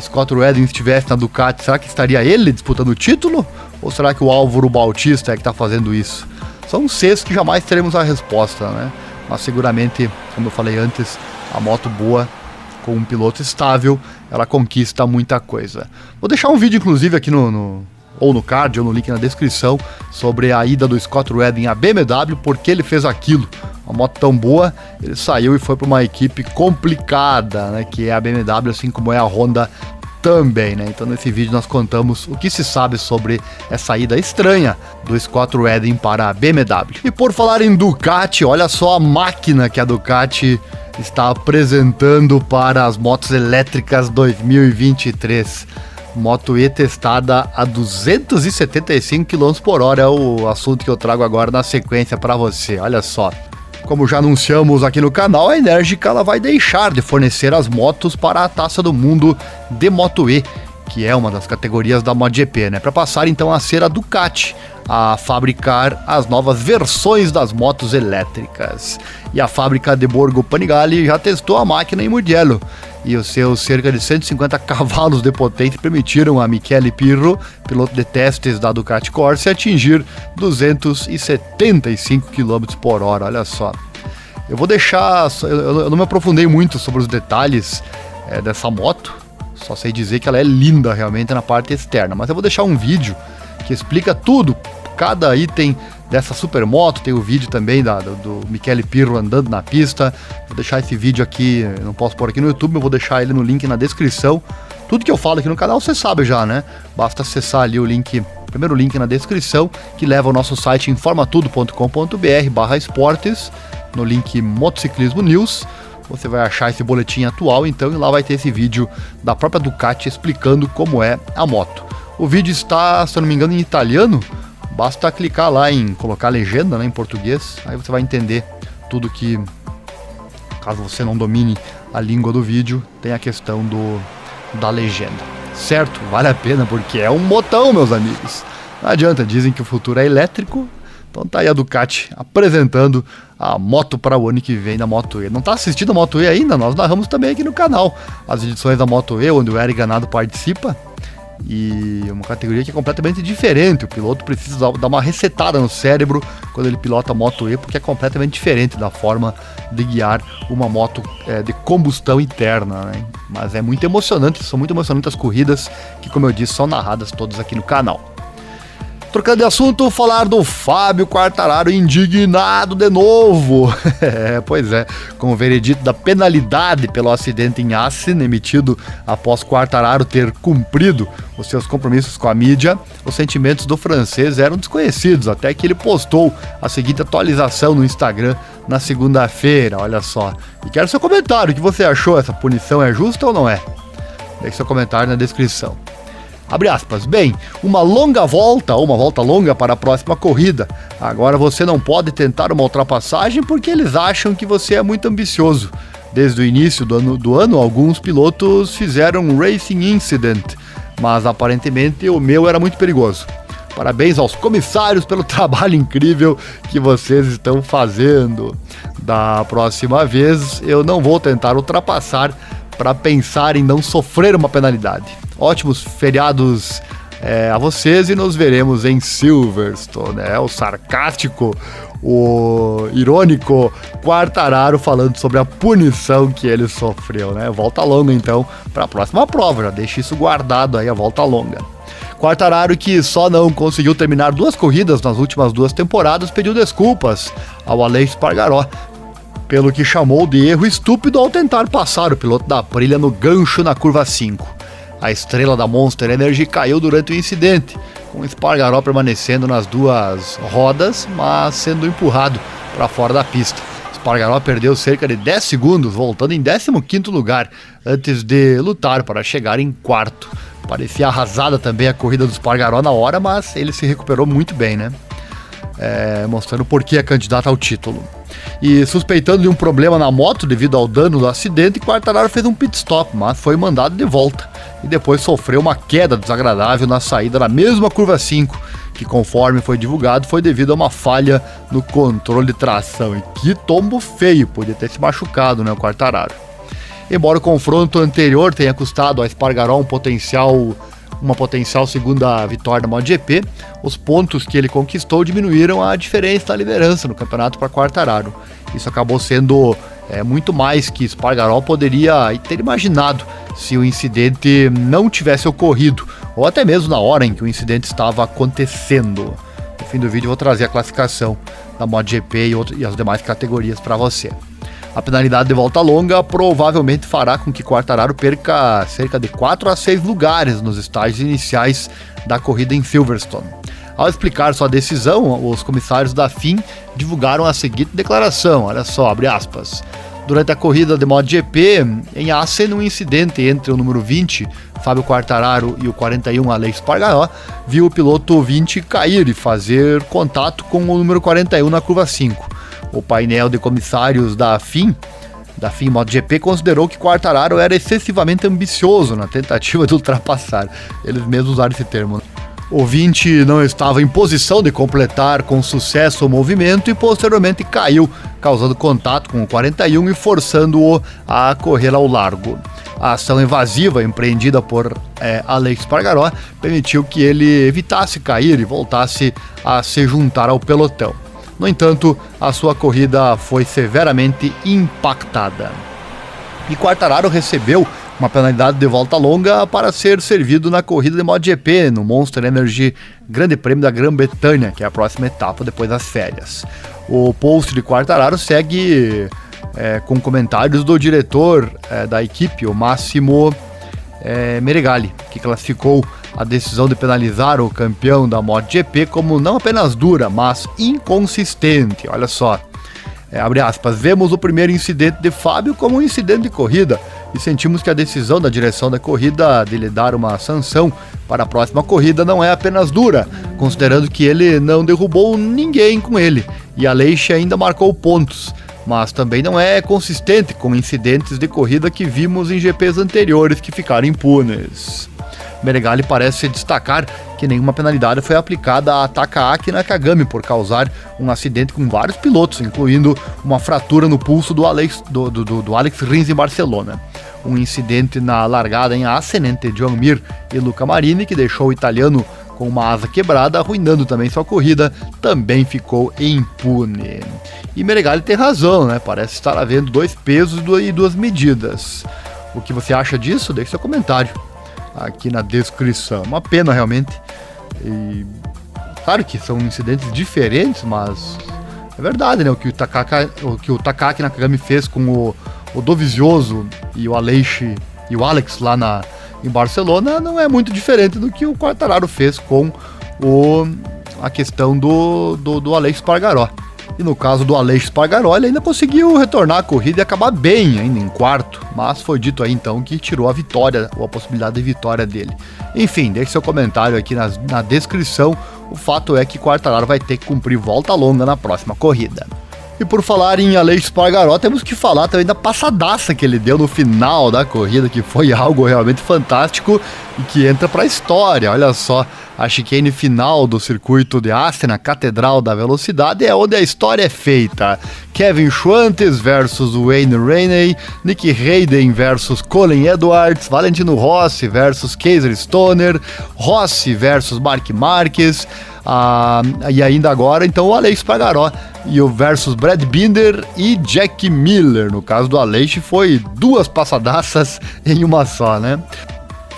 Scott Redding estivesse na Ducati, será que estaria ele disputando o título? Ou será que o Álvaro Bautista é que tá fazendo isso? São Cs que jamais teremos a resposta, né? Mas seguramente, como eu falei antes, a moto boa, com um piloto estável, ela conquista muita coisa. Vou deixar um vídeo, inclusive, aqui ou no card, ou no link na descrição, sobre a ida do Scott Redding à BMW, porque ele fez aquilo. Uma moto tão boa, ele saiu e foi para uma equipe complicada, né, que é a BMW, assim como é a Honda também, né? Então nesse vídeo nós contamos o que se sabe sobre essa ida estranha do Scott Redding para a BMW. E por falar em Ducati, olha só a máquina que a Ducati está apresentando para as motos elétricas 2023. Moto E testada a 275 km por hora é o assunto que eu trago agora na sequência para você. Olha só. Como já anunciamos aqui no canal, a Energica ela vai deixar de fornecer as motos para a Taça do Mundo de Moto E, que é uma das categorias da MotoGP, né? Para passar então a ser a Ducati a fabricar as novas versões das motos elétricas. E a fábrica de Borgo Panigale já testou a máquina em Mugello, e os seus cerca de 150 cavalos de potência permitiram a Michele Pirro, piloto de testes da Ducati Corsa, atingir 275 km por hora, olha só. Eu vou deixar, eu não me aprofundei muito sobre os detalhes dessa moto, só sei dizer que ela é linda realmente na parte externa, mas eu vou deixar um vídeo que explica tudo, cada item dessa supermoto, tem o vídeo também do Michele Pirro andando na pista. Vou deixar esse vídeo aqui, não posso pôr aqui no YouTube, eu vou deixar ele no link na descrição. Tudo que eu falo aqui no canal você sabe já, né? Basta acessar ali o primeiro link na descrição, que leva ao nosso site informatudo.com.br/esportes, no link Motociclismo News. Você vai achar esse boletim atual, então, e lá vai ter esse vídeo da própria Ducati explicando como é a moto. O vídeo está, se eu não me engano, em italiano. Basta clicar lá em colocar a legenda, né, em português, aí você vai entender tudo que, caso você não domine a língua do vídeo, tem a questão da legenda. Certo? Vale a pena porque é um motão, meus amigos. Não adianta, dizem que o futuro é elétrico, então tá aí a Ducati apresentando a moto para o ano que vem da Moto E. Não tá assistindo a Moto E ainda? Nós narramos também aqui no canal as edições da Moto E, onde o Eric Ganado participa. E uma categoria que é completamente diferente. O piloto precisa dar uma resetada no cérebro quando ele pilota a Moto E, porque é completamente diferente da forma de guiar uma moto de combustão interna, né? Mas é muito emocionante, são muito emocionantes as corridas que, como eu disse, são narradas todas aqui no canal. Trocando de assunto, falar do Fábio Quartararo indignado de novo. Pois é, com o veredito da penalidade pelo acidente em Assen, emitido após Quartararo ter cumprido os seus compromissos com a mídia, os sentimentos do francês eram desconhecidos, até que ele postou a seguinte atualização no Instagram na segunda-feira, olha só. E quero seu comentário, o que você achou? Essa punição é justa ou não é? Deixe seu comentário na descrição. Abre aspas, bem, uma volta longa para a próxima corrida. Agora você não pode tentar uma ultrapassagem porque eles acham que você é muito ambicioso. Desde o início do ano, alguns pilotos fizeram um racing incident, mas aparentemente o meu era muito perigoso. Parabéns aos comissários pelo trabalho incrível que vocês estão fazendo. Da próxima vez, eu não vou tentar ultrapassar para pensar em não sofrer uma penalidade. Ótimos feriados a vocês e nos veremos em Silverstone. O sarcástico, o irônico Quartararo falando sobre a punição que ele sofreu, né? Volta longa então para a próxima prova, já deixa isso guardado aí, a volta longa. Quartararo, que só não conseguiu terminar 2 corridas nas últimas 2 temporadas, pediu desculpas ao Aleix Espargaró pelo que chamou de erro estúpido ao tentar passar o piloto da Aprilia no gancho na curva 5. A estrela da Monster Energy caiu durante o incidente, com Espargaró permanecendo nas 2 rodas, mas sendo empurrado para fora da pista. Espargaró perdeu cerca de 10 segundos, voltando em 15º lugar, antes de lutar para chegar em 4º. Parecia arrasada também a corrida do Espargaró na hora, mas ele se recuperou muito bem, né? Mostrando por que é candidato ao título. E suspeitando de um problema na moto devido ao dano do acidente, Quartararo fez um pit stop, mas foi mandado de volta. E depois sofreu uma queda desagradável na saída da mesma curva 5, que conforme foi divulgado foi devido a uma falha no controle de tração. E que tombo feio, podia ter se machucado, né, o Quartararo. Embora o confronto anterior tenha custado a Espargaró uma potencial segunda vitória da MotoGP, os pontos que ele conquistou diminuíram a diferença da liderança no campeonato para Quartararo. Isso acabou sendo muito mais que Espargaró poderia ter imaginado se o incidente não tivesse ocorrido, ou até mesmo na hora em que o incidente estava acontecendo. No fim do vídeo eu vou trazer a classificação da MotoGP e as demais categorias para você. A penalidade de volta longa provavelmente fará com que Quartararo perca cerca de 4 a 6 lugares nos estágios iniciais da corrida em Silverstone. Ao explicar sua decisão, os comissários da FIM divulgaram a seguinte declaração, olha só, abre aspas. Durante a corrida de MotoGP, em Assen, um incidente entre o número 20, Fábio Quartararo, e o 41, Aleix Espargaró, viu o piloto 20 cair e fazer contato com o número 41 na curva 5. O painel de comissários da FIM MotoGP considerou que Quartararo era excessivamente ambicioso na tentativa de ultrapassar. Eles mesmos usaram esse termo. O 20 não estava em posição de completar com sucesso o movimento e posteriormente caiu, causando contato com o 41 e forçando-o a correr ao largo. A ação evasiva empreendida por Aleix Espargaró permitiu que ele evitasse cair e voltasse a se juntar ao pelotão. No entanto, a sua corrida foi severamente impactada. E Quartararo recebeu uma penalidade de volta longa para ser servido na corrida de MotoGP, no Monster Energy Grande Prêmio da Grã-Bretanha, que é a próxima etapa depois das férias. O post de Quartararo segue com comentários do diretor da equipe, o Massimo Meregali, que classificou a decisão de penalizar o campeão da MotoGP como não apenas dura, mas inconsistente. Olha só, abre aspas, vemos o primeiro incidente de Fábio como um incidente de corrida e sentimos que a decisão da direção da corrida de lhe dar uma sanção para a próxima corrida não é apenas dura, considerando que ele não derrubou ninguém com ele e Aleix ainda marcou pontos, mas também não é consistente com incidentes de corrida que vimos em GPs anteriores que ficaram impunes. Meregali parece destacar que nenhuma penalidade foi aplicada a Takaaki Nakagami por causar um acidente com vários pilotos, incluindo uma fratura no pulso do Alex Rins em Barcelona. Um incidente na largada em Assen entre Joan Mir e Luca Marini, que deixou o italiano com uma asa quebrada, arruinando também sua corrida, também ficou impune. E Meregali tem razão, né? Parece estar havendo 2 pesos e 2 medidas. O que você acha disso? Deixe seu comentário aqui na descrição. Uma pena realmente. E claro que são incidentes diferentes, mas é verdade, né? O que o Takaaki Nakagami fez com o Dovizioso e o Alex lá em Barcelona não é muito diferente do que o Quartararo fez com a questão do Aleix Espargaró. E no caso do Aleix Espargaró, ele ainda conseguiu retornar a corrida e acabar bem, ainda em quarto, mas foi dito aí então que tirou a vitória, ou a possibilidade de vitória dele. Enfim, deixe seu comentário aqui na descrição. O fato é que Quartararo vai ter que cumprir volta longa na próxima corrida. E por falar em Aleix Espargaró, temos que falar também da passadaça que ele deu no final da corrida, que foi algo realmente fantástico e que entra para a história. Olha só, a chicane final do circuito de Assen, a Catedral da Velocidade, é onde a história é feita. Kevin Schwantz versus Wayne Rainey, Nick Hayden versus Colin Edwards, Valentino Rossi versus Kaiser Stoner, Rossi versus Marc Marquez, e ainda agora então o Aleix Espargaró e o versus Brad Binder e Jack Miller. No caso do Aleix foi 2 passadaças em uma só, né?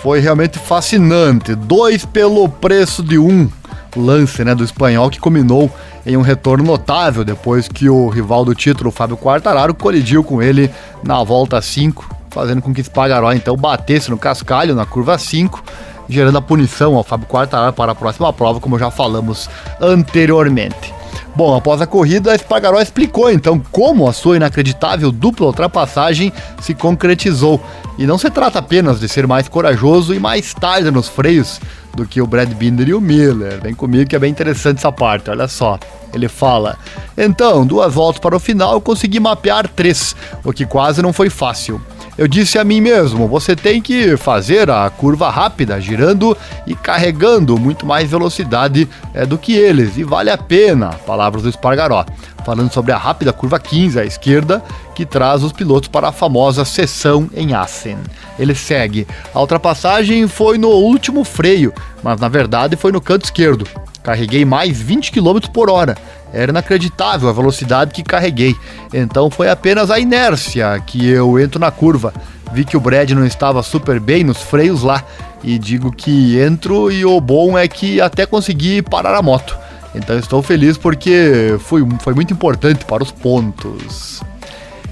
Foi realmente fascinante, 2 pelo preço de 1 lance, né, do espanhol, que culminou em um retorno notável depois que o rival do título, Fábio Quartararo, colidiu com ele na volta 5, fazendo com que Espargaró então batesse no cascalho na curva 5, gerando a punição ao Fábio Quartararo para a próxima prova, como já falamos anteriormente. Bom, após a corrida, Espargaró explicou então como a sua inacreditável dupla ultrapassagem se concretizou. E não se trata apenas de ser mais corajoso e mais tarde nos freios do que o Brad Binder e o Miller. Vem comigo que é bem interessante essa parte, olha só. Ele fala: então, 2 voltas para o final, eu consegui mapear 3, o que quase não foi fácil. Eu disse a mim mesmo, você tem que fazer a curva rápida, girando e carregando muito mais velocidade do que eles, e vale a pena, palavras do Espargaró, falando sobre a rápida curva 15 à esquerda, que traz os pilotos para a famosa sessão em Assen. Ele segue: a ultrapassagem foi no último freio, mas na verdade foi no canto esquerdo. Carreguei mais 20 km por hora. Era inacreditável a velocidade que carreguei. Então foi apenas a inércia que eu entro na curva. Vi que o Brad não estava super bem nos freios lá. E digo que entro e o bom é que até consegui parar a moto. Então estou feliz porque foi muito importante para os pontos.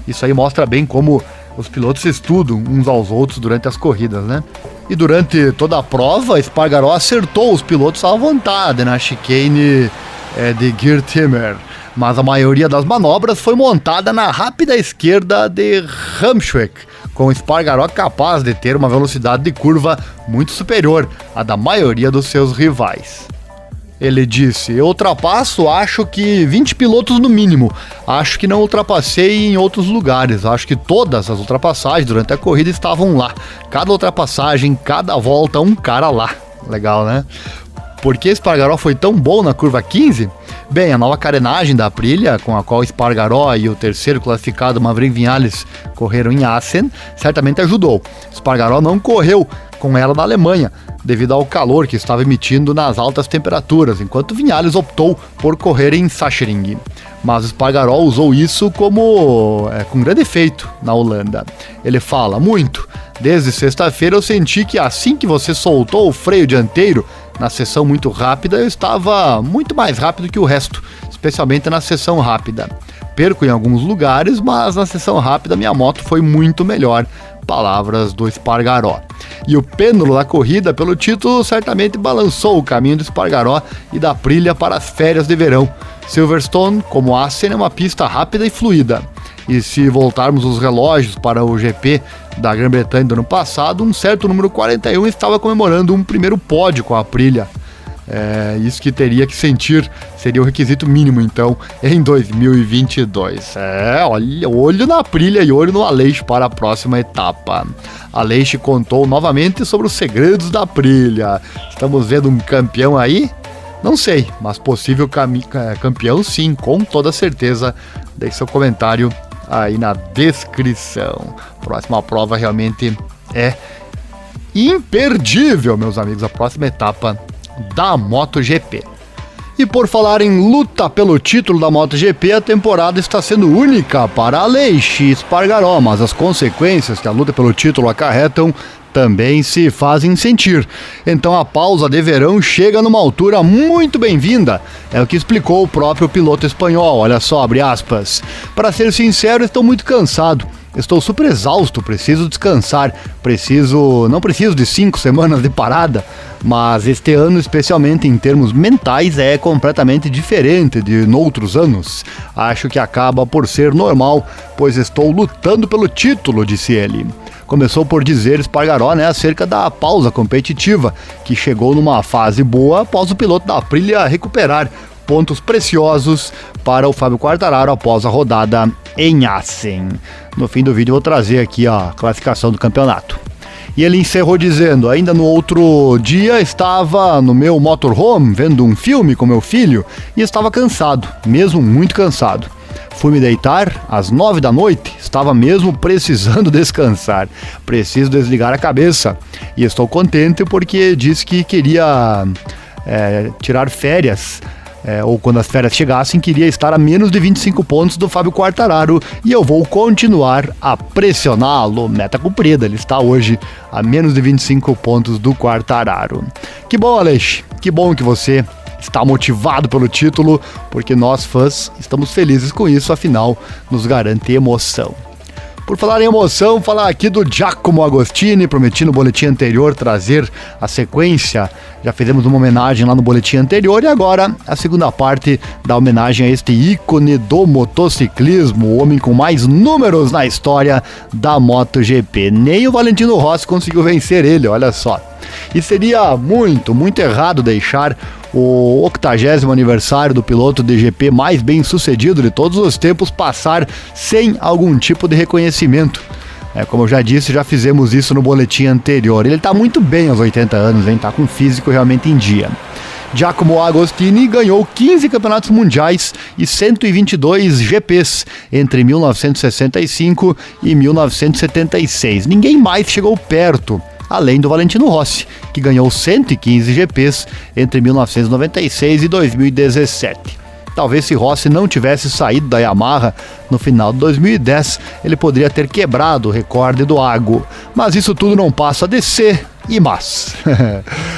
Isso aí mostra bem como os pilotos estudam uns aos outros durante as corridas, né? E durante toda a prova, Espargaró acertou os pilotos à vontade na chicane de Girtimer, mas a maioria das manobras foi montada na rápida esquerda de Ramschweck, com Espargaró capaz de ter uma velocidade de curva muito superior à da maioria dos seus rivais. Ele disse: eu ultrapasso, acho que 20 pilotos no mínimo. Acho que não ultrapassei em outros lugares. Acho que todas as ultrapassagens durante a corrida estavam lá. Cada ultrapassagem, cada volta, um cara lá. Legal, né? Por que Espargaró foi tão bom na curva 15? Bem, a nova carenagem da Aprilia, com a qual Espargaró e o terceiro classificado Maverick Viñales correram em Assen, certamente ajudou. Espargaró não correu com ela na Alemanha, devido ao calor que estava emitindo nas altas temperaturas, enquanto Viñales optou por correr em Sachsenring. Mas Espargaró usou isso com grande efeito na Holanda. Ele fala: muito. Desde sexta-feira eu senti que assim que você soltou o freio dianteiro, na seção muito rápida, eu estava muito mais rápido que o resto, especialmente na seção rápida. Perco em alguns lugares, mas na seção rápida minha moto foi muito melhor. Palavras do Espargaró. E o pêndulo da corrida pelo título certamente balançou o caminho do Espargaró e da Aprilia para as férias de verão. Silverstone, como Assen, é uma pista rápida e fluida. E se voltarmos os relógios para o GP da Grã-Bretanha do ano passado, um certo número 41 estava comemorando um primeiro pódio com a Aprilia. Isso que teria que sentir seria o requisito mínimo, então, em 2022. Olha, olho na Aprilia e olho no Aleix para a próxima etapa. Aleix contou novamente sobre os segredos da Aprilia. Estamos vendo um campeão aí? Não sei, mas possível campeão sim, com toda certeza. Deixe seu comentário aí na descrição. Próxima prova realmente é imperdível, meus amigos. A próxima etapa da MotoGP. E por falar em luta pelo título da MotoGP, a temporada está sendo única para Aleix e Espargaró, mas as consequências que a luta pelo título acarretam também se fazem sentir. Então a pausa de verão chega numa altura muito bem-vinda, é o que explicou o próprio piloto espanhol. Olha só, abre aspas: para ser sincero, estou muito cansado. Estou super exausto, preciso descansar, não preciso de 5 semanas de parada, mas este ano, especialmente em termos mentais, é completamente diferente de noutros anos. Acho que acaba por ser normal, pois estou lutando pelo título, disse ele. Começou por dizer Espargaró, acerca da pausa competitiva, que chegou numa fase boa após o piloto da Aprilia recuperar pontos preciosos para o Fábio Quartararo após a rodada em Assen. No fim do vídeo vou trazer aqui a classificação do campeonato. E ele encerrou dizendo: ainda no outro dia estava no meu motorhome vendo um filme com meu filho e estava cansado, mesmo muito cansado. Fui me deitar às 9 da noite, estava mesmo precisando descansar, preciso desligar a cabeça. E estou contente porque disse que queria tirar férias, ou quando as férias chegassem, queria estar a menos de 25 pontos do Fábio Quartararo, e eu vou continuar a pressioná-lo. Meta cumprida, ele está hoje a menos de 25 pontos do Quartararo. Que bom, Aleix, que bom que você está motivado pelo título, porque nós fãs estamos felizes com isso, afinal nos garante emoção. Por falar em emoção, falar aqui do Giacomo Agostini, prometi no boletim anterior trazer a sequência. Já fizemos uma homenagem lá no boletim anterior e agora a segunda parte da homenagem a este ícone do motociclismo, o homem com mais números na história da MotoGP. Nem o Valentino Rossi conseguiu vencer ele, olha só. E seria muito errado deixar o 80º aniversário do piloto de GP mais bem sucedido de todos os tempos passar sem algum tipo de reconhecimento. Como eu já disse, já fizemos isso no boletim anterior. Ele está muito bem aos 80 anos, hein? Tá com o físico realmente em dia. Giacomo Agostini ganhou 15 campeonatos mundiais e 122 GPs entre 1965 e 1976. Ninguém mais chegou perto, além do Valentino Rossi, que ganhou 115 GPs entre 1996 e 2017. Talvez se Rossi não tivesse saído da Yamaha no final de 2010, ele poderia ter quebrado o recorde do Ago. Mas isso tudo não passa de ser e mas.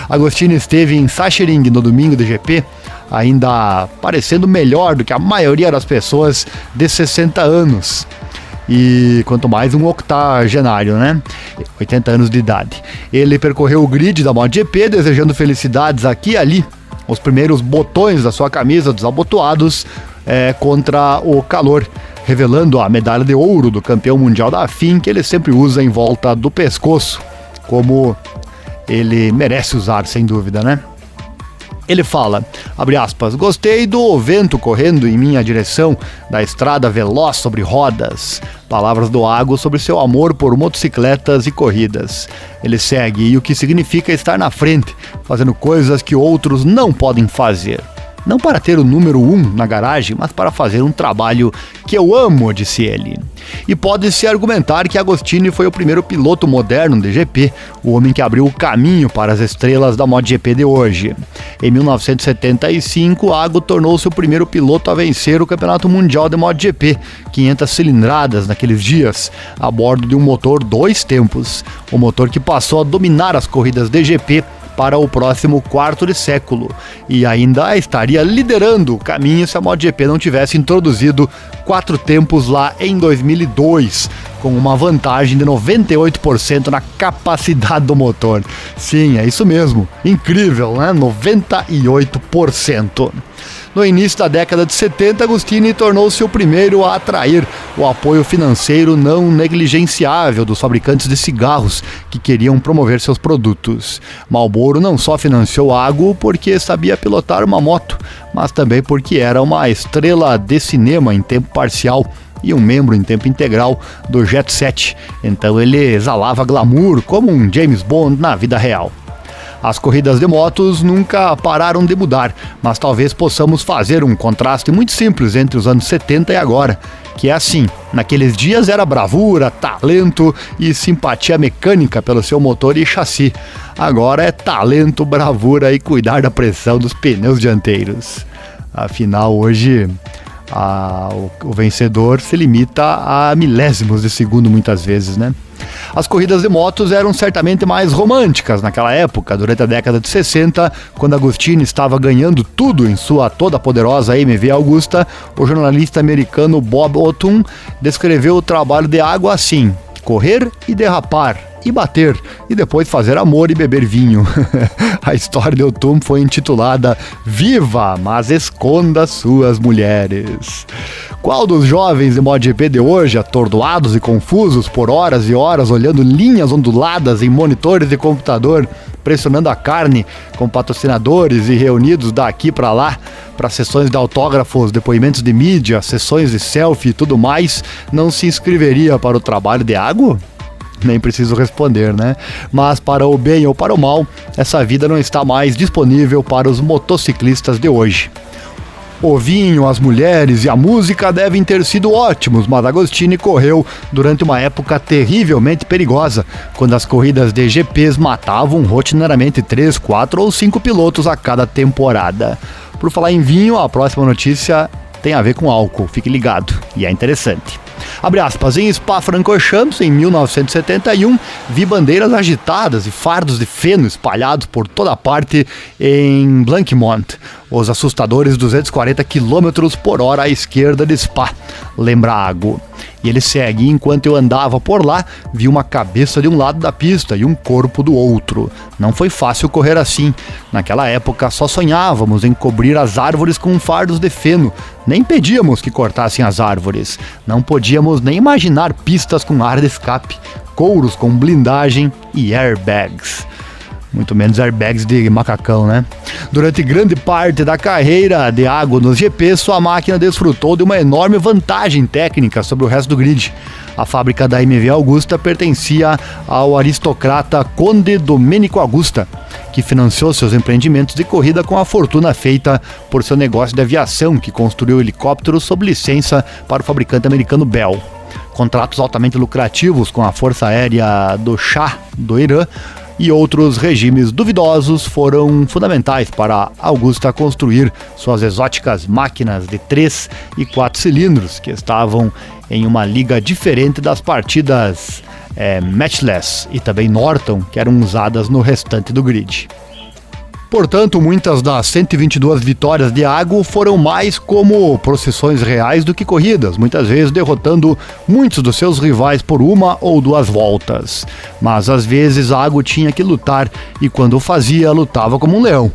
Agostini esteve em Sachsenring no domingo do GP, ainda parecendo melhor do que a maioria das pessoas de 60 anos. E quanto mais um octogenário, né? 80 anos de idade. Ele percorreu o grid da MotoGP, desejando felicidades aqui e ali. Os primeiros botões da sua camisa desabotoados contra o calor, revelando a medalha de ouro do campeão mundial da FIM, que ele sempre usa em volta do pescoço, como ele merece usar, sem dúvida, né? Ele fala, abre aspas, gostei do vento correndo em minha direção, da estrada veloz sobre rodas. Palavras do Ago sobre seu amor por motocicletas e corridas. Ele segue, e o que significa estar na frente, fazendo coisas que outros não podem fazer. Não para ter o número 1 na garagem, mas para fazer um trabalho que eu amo, disse ele. E pode-se argumentar que Agostini foi o primeiro piloto moderno de GP, o homem que abriu o caminho para as estrelas da MotoGP de hoje. Em 1975, Ago tornou-se o primeiro piloto a vencer o Campeonato Mundial de MotoGP, 500 cilindradas naqueles dias, a bordo de um motor 2 tempos, o motor que passou a dominar as corridas de GP para o próximo quarto de século, e ainda estaria liderando o caminho se a MotoGP não tivesse introduzido 4 tempos lá em 2002, com uma vantagem de 98% na capacidade do motor. Sim, é isso mesmo, incrível, né? 98%. No início da década de 70, Agostini tornou-se o primeiro a atrair o apoio financeiro não negligenciável dos fabricantes de cigarros que queriam promover seus produtos. Marlboro não só financiou Ago porque sabia pilotar uma moto, mas também porque era uma estrela de cinema em tempo parcial e um membro em tempo integral do Jet Set, então ele exalava glamour como um James Bond na vida real. As corridas de motos nunca pararam de mudar, mas talvez possamos fazer um contraste muito simples entre os anos 70 e agora, que é assim, naqueles dias era bravura, talento e simpatia mecânica pelo seu motor e chassi. Agora é talento, bravura e cuidar da pressão dos pneus dianteiros. Afinal, hoje o vencedor se limita a milésimos de segundo muitas vezes, né? As corridas de motos eram certamente mais românticas naquela época, durante a década de 60, quando Agostini estava ganhando tudo em sua toda poderosa MV Augusta. O jornalista americano Bob Otum descreveu o trabalho de Ago assim: correr e derrapar, e bater, e depois fazer amor e beber vinho. A história de Otum foi intitulada Viva, mas esconda suas mulheres. Qual dos jovens de MotoGP de hoje, atordoados e confusos por horas e horas olhando linhas onduladas em monitores de computador, pressionando a carne com patrocinadores e reunidos daqui para lá para sessões de autógrafos, depoimentos de mídia, sessões de selfie e tudo mais, não se inscreveria para o trabalho de Ago? Nem preciso responder, né? Mas para o bem ou para o mal, essa vida não está mais disponível para os motociclistas de hoje. O vinho, as mulheres e a música devem ter sido ótimos, mas Agostini correu durante uma época terrivelmente perigosa, quando as corridas de GPs matavam rotineiramente 3, 4 ou 5 pilotos a cada temporada. Por falar em vinho, a próxima notícia tem a ver com álcool, fique ligado, e é interessante. Abre aspas, em Spa-Francorchamps, em 1971, vi bandeiras agitadas e fardos de feno espalhados por toda parte em Blanquimont. os assustadores 240 km por hora à esquerda de Spa, lembra Ago. E ele segue: enquanto eu andava por lá, vi uma cabeça de um lado da pista e um corpo do outro. Não foi fácil correr assim. Naquela época só sonhávamos em cobrir as árvores com fardos de feno. Nem pedíamos que cortassem as árvores. Não podíamos nem imaginar pistas com área de escape, couros com blindagem e airbags. Muito menos airbags de macacão, né? Durante grande parte da carreira de Ago nos GP, sua máquina desfrutou de uma enorme vantagem técnica sobre o resto do grid. A fábrica da MV Agusta pertencia ao aristocrata Conde Domenico Agusta, que financiou seus empreendimentos de corrida com a fortuna feita por seu negócio de aviação, que construiu helicópteros sob licença para o fabricante americano Bell. Contratos altamente lucrativos com a Força Aérea do Shah do Irã e outros regimes duvidosos foram fundamentais para Augusta construir suas exóticas máquinas de 3 e 4 cilindros, que estavam em uma liga diferente das partidas Matchless e também Norton, que eram usadas no restante do grid. Portanto, muitas das 122 vitórias de Ago foram mais como procissões reais do que corridas, muitas vezes derrotando muitos dos seus rivais por uma ou duas voltas. Mas às vezes Ago tinha que lutar e quando o fazia, lutava como um leão.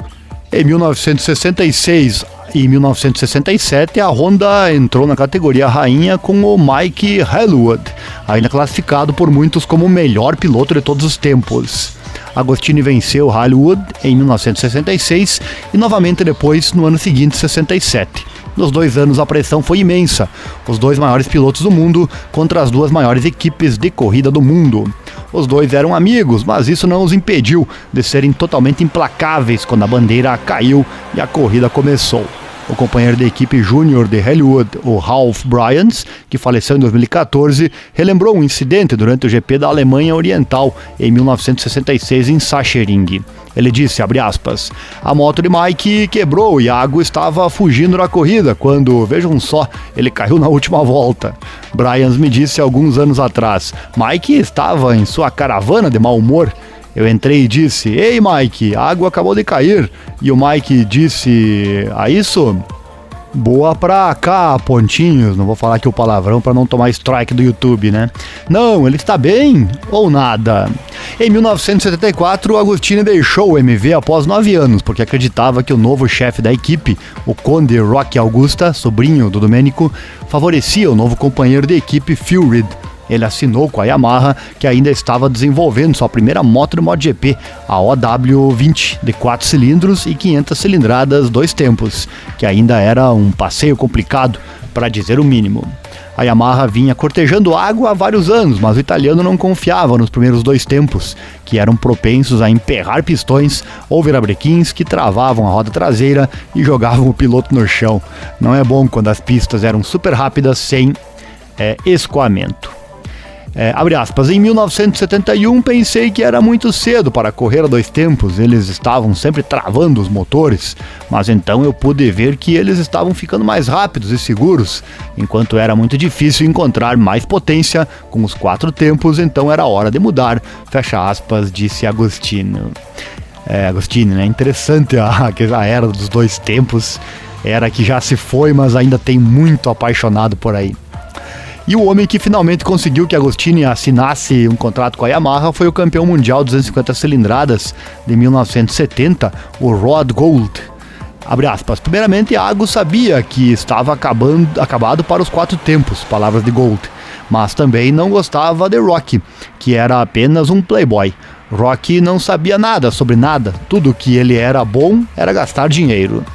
Em 1966 e 1967, a Honda entrou na categoria rainha com o Mike Hailwood, ainda classificado por muitos como o melhor piloto de todos os tempos. Agostini venceu Hailwood em 1966 e novamente depois no ano seguinte, 67. Nos 2 anos a pressão foi imensa, os 2 maiores pilotos do mundo contra as 2 maiores equipes de corrida do mundo. Os 2 eram amigos, mas isso não os impediu de serem totalmente implacáveis quando a bandeira caiu e a corrida começou. O companheiro de equipe júnior de Hailwood, o Ralph Bryans, que faleceu em 2014, relembrou um incidente durante o GP da Alemanha Oriental em 1966 em Sachsenring. Ele disse, abre aspas, a moto de Mike quebrou e Ago estava fugindo da corrida quando, vejam só, ele caiu na última volta. Bryans me disse alguns anos atrás, Mike estava em sua caravana de mau humor. Eu entrei e disse, ei Mike, a água acabou de cair. E o Mike disse, isso? Boa pra cá, pontinhos. Não vou falar aqui o palavrão pra não tomar strike do YouTube, né? Não, ele está bem ou nada? Em 1974, o Agostini deixou o MV após 9 anos, porque acreditava que o novo chefe da equipe, o Conde Rocky Augusta, sobrinho do Domenico, favorecia o novo companheiro de equipe Phil Reed. Ele assinou com a Yamaha, que ainda estava desenvolvendo sua primeira moto do MotoGP, a OW20, de 4 cilindros e 500 cilindradas 2 tempos, que ainda era um passeio complicado, para dizer o mínimo. A Yamaha vinha cortejando água há vários anos, mas o italiano não confiava nos primeiros 2 tempos, que eram propensos a emperrar pistões ou virabrequins que travavam a roda traseira e jogavam o piloto no chão. Não é bom quando as pistas eram super rápidas sem escoamento. Abre aspas, em 1971 pensei que era muito cedo para correr a 2 tempos, eles estavam sempre travando os motores, mas então eu pude ver que eles estavam ficando mais rápidos e seguros, enquanto era muito difícil encontrar mais potência com os 4 tempos, então era hora de mudar, fecha aspas, disse Agostino. Agostini, né? Interessante a era dos 2 tempos, era que já se foi, mas ainda tem muito apaixonado por aí. E o homem que finalmente conseguiu que Agostini assinasse um contrato com a Yamaha foi o campeão mundial 250 cilindradas de 1970, o Rod Gould. Abre aspas, primeiramente Ago sabia que estava acabado para os 4 tempos, palavras de Gould, mas também não gostava de Rocky, que era apenas um playboy. Rocky não sabia nada sobre nada, tudo que ele era bom era gastar dinheiro.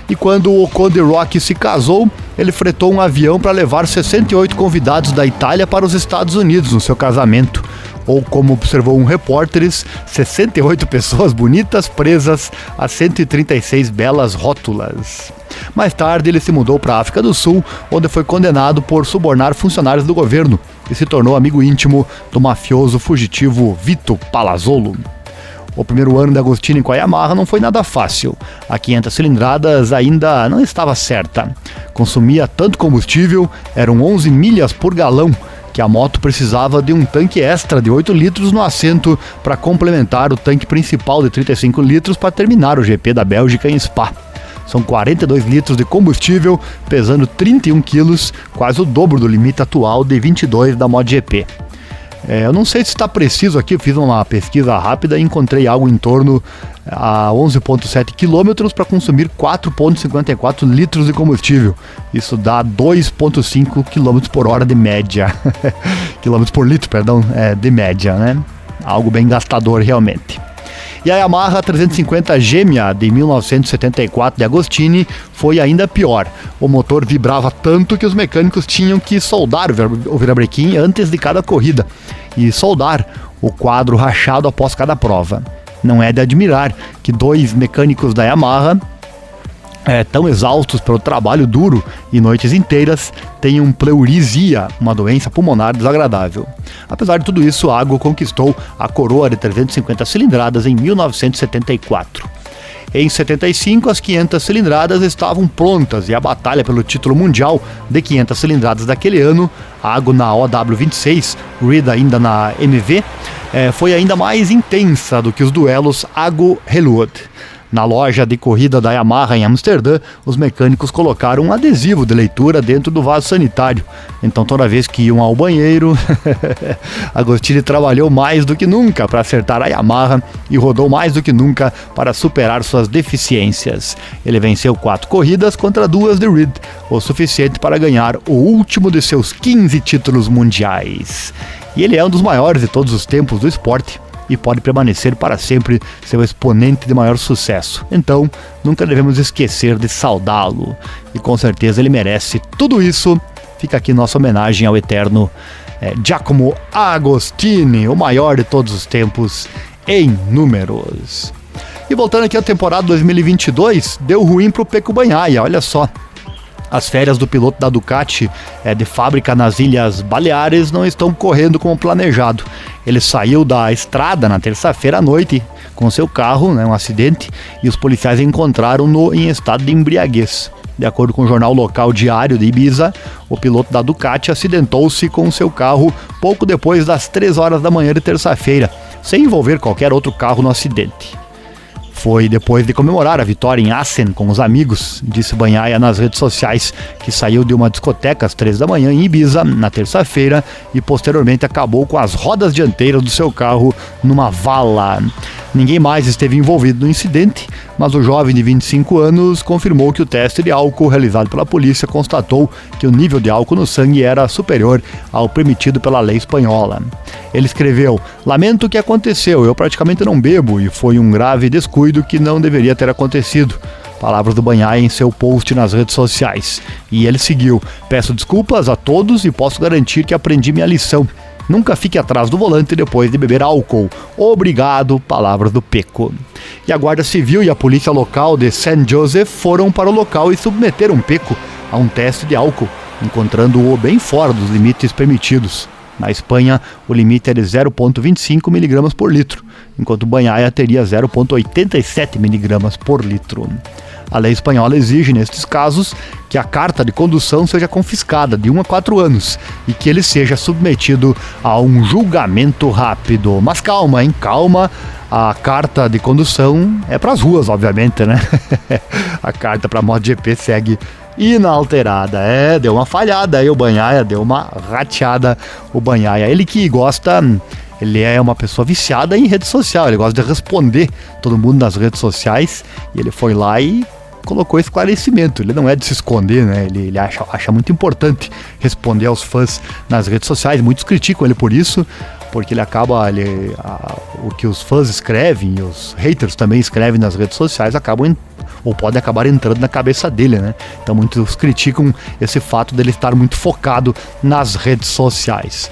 E quando o Conde Rocky se casou, ele fretou um avião para levar 68 convidados da Itália para os Estados Unidos no seu casamento. Ou, como observou um repórter, 68 pessoas bonitas presas a 136 belas rótulas. Mais tarde, ele se mudou para a África do Sul, onde foi condenado por subornar funcionários do governo e se tornou amigo íntimo do mafioso fugitivo Vito Palazzolo. O primeiro ano de Agostini com a Yamaha não foi nada fácil. A 500 cilindradas ainda não estava certa. Consumia tanto combustível, eram 11 milhas por galão, que a moto precisava de um tanque extra de 8 litros no assento para complementar o tanque principal de 35 litros para terminar o GP da Bélgica em Spa. São 42 litros de combustível, pesando 31 quilos, quase o dobro do limite atual de 22 da MotoGP. Eu não sei se está preciso aqui, eu fiz uma pesquisa rápida e encontrei algo em torno a 11,7 quilômetros para consumir 4,54 litros de combustível. Isso dá 2,5 km por hora de média. Quilômetros por litro, perdão, de média, né? Algo bem gastador realmente. E a Yamaha 350 Gêmea de 1974 de Agostini foi ainda pior. O motor vibrava tanto que os mecânicos tinham que soldar o virabrequim antes de cada corrida e soldar o quadro rachado após cada prova. Não é de admirar que dois mecânicos da Yamaha, tão exaustos pelo trabalho duro e noites inteiras, tenham pleurisia, uma doença pulmonar desagradável. Apesar de tudo isso, a Ago conquistou a coroa de 350 cilindradas em 1974. Em 75, as 500 cilindradas estavam prontas e a batalha pelo título mundial de 500 cilindradas daquele ano, a Ago na OW26, Reed ainda na MV, foi ainda mais intensa do que os duelos Ago-Helwood. Na loja de corrida da Yamaha em Amsterdã, os mecânicos colocaram um adesivo de leitura dentro do vaso sanitário. Então toda vez que iam ao banheiro, Agostini trabalhou mais do que nunca para acertar a Yamaha e rodou mais do que nunca para superar suas deficiências. Ele venceu 4 corridas contra 2 de Reed, o suficiente para ganhar o último de seus 15 títulos mundiais. E ele é um dos maiores de todos os tempos do esporte e pode permanecer para sempre seu exponente de maior sucesso. Então, nunca devemos esquecer de saudá-lo. E com certeza ele merece tudo isso. Fica aqui nossa homenagem ao eterno Giacomo Agostini, o maior de todos os tempos em números. E voltando aqui à temporada 2022, deu ruim para o Pecco Bagnaia, olha só. As férias do piloto da Ducati de fábrica nas Ilhas Baleares não estão correndo como planejado. Ele saiu da estrada na terça-feira à noite com seu carro, um acidente, e os policiais encontraram-no em estado de embriaguez. De acordo com o jornal local Diário de Ibiza, o piloto da Ducati acidentou-se com seu carro pouco depois das 3 horas da manhã de terça-feira, sem envolver qualquer outro carro no acidente. Foi depois de comemorar a vitória em Assen com os amigos, disse Bagnaia nas redes sociais, que saiu de uma discoteca às 3 da manhã em Ibiza, na terça-feira, e posteriormente acabou com as rodas dianteiras do seu carro numa vala. Ninguém mais esteve envolvido no incidente, mas o jovem de 25 anos confirmou que o teste de álcool realizado pela polícia constatou que o nível de álcool no sangue era superior ao permitido pela lei espanhola. Ele escreveu: "Lamento o que aconteceu, eu praticamente não bebo e foi um grave descuido que não deveria ter acontecido." Palavras do Bagnaia em seu post nas redes sociais. E ele seguiu: "Peço desculpas a todos e posso garantir que aprendi minha lição. Nunca fique atrás do volante depois de beber álcool. Obrigado." Palavras do Pecco. E a Guarda Civil e a polícia local de St. Joseph foram para o local e submeteram Pecco a um teste de álcool, encontrando-o bem fora dos limites permitidos. Na Espanha, o limite é de 0,25 mg por litro, enquanto Bagnaia teria 0,87 mg por litro. A lei espanhola exige, nestes casos, que a carta de condução seja confiscada de 1 a 4 anos e que ele seja submetido a um julgamento rápido. Mas calma, hein? Calma. A carta de condução é para as ruas, obviamente, né? A carta para a MotoGP segue inalterada. Deu uma falhada aí o Bagnaia, deu uma rateada o Bagnaia. Ele que gosta... Ele é uma pessoa viciada em rede social, ele gosta de responder todo mundo nas redes sociais, e ele foi lá e colocou esclarecimento. Ele não é de se esconder, né? Ele acha muito importante responder aos fãs nas redes sociais. Muitos criticam ele por isso, porque ele acaba, o que os fãs escrevem e os haters também escrevem nas redes sociais ou podem acabar entrando na cabeça dele, né? Então muitos criticam esse fato dele estar muito focado nas redes sociais.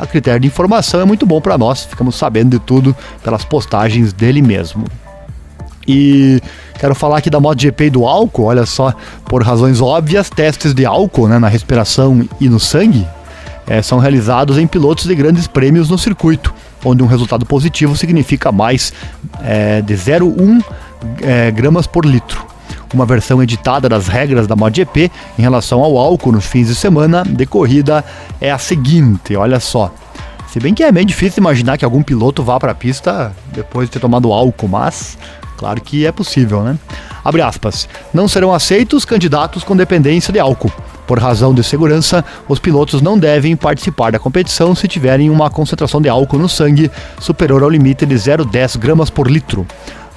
A critério de informação é muito bom para nós, ficamos sabendo de tudo pelas postagens dele mesmo. E quero falar aqui da MotoGP e do álcool. Olha só, por razões óbvias, testes de álcool, na respiração e no sangue são realizados em pilotos de grandes prêmios no circuito, onde um resultado positivo significa mais de 0,1 gramas por litro. Uma versão editada das regras da MotoGP em relação ao álcool nos fins de semana de corrida é a seguinte, olha só. Se bem que é meio difícil imaginar que algum piloto vá para a pista depois de ter tomado álcool, mas claro que é possível, né? Abre aspas. Não serão aceitos candidatos com dependência de álcool. Por razão de segurança, os pilotos não devem participar da competição se tiverem uma concentração de álcool no sangue superior ao limite de 0,10 gramas por litro.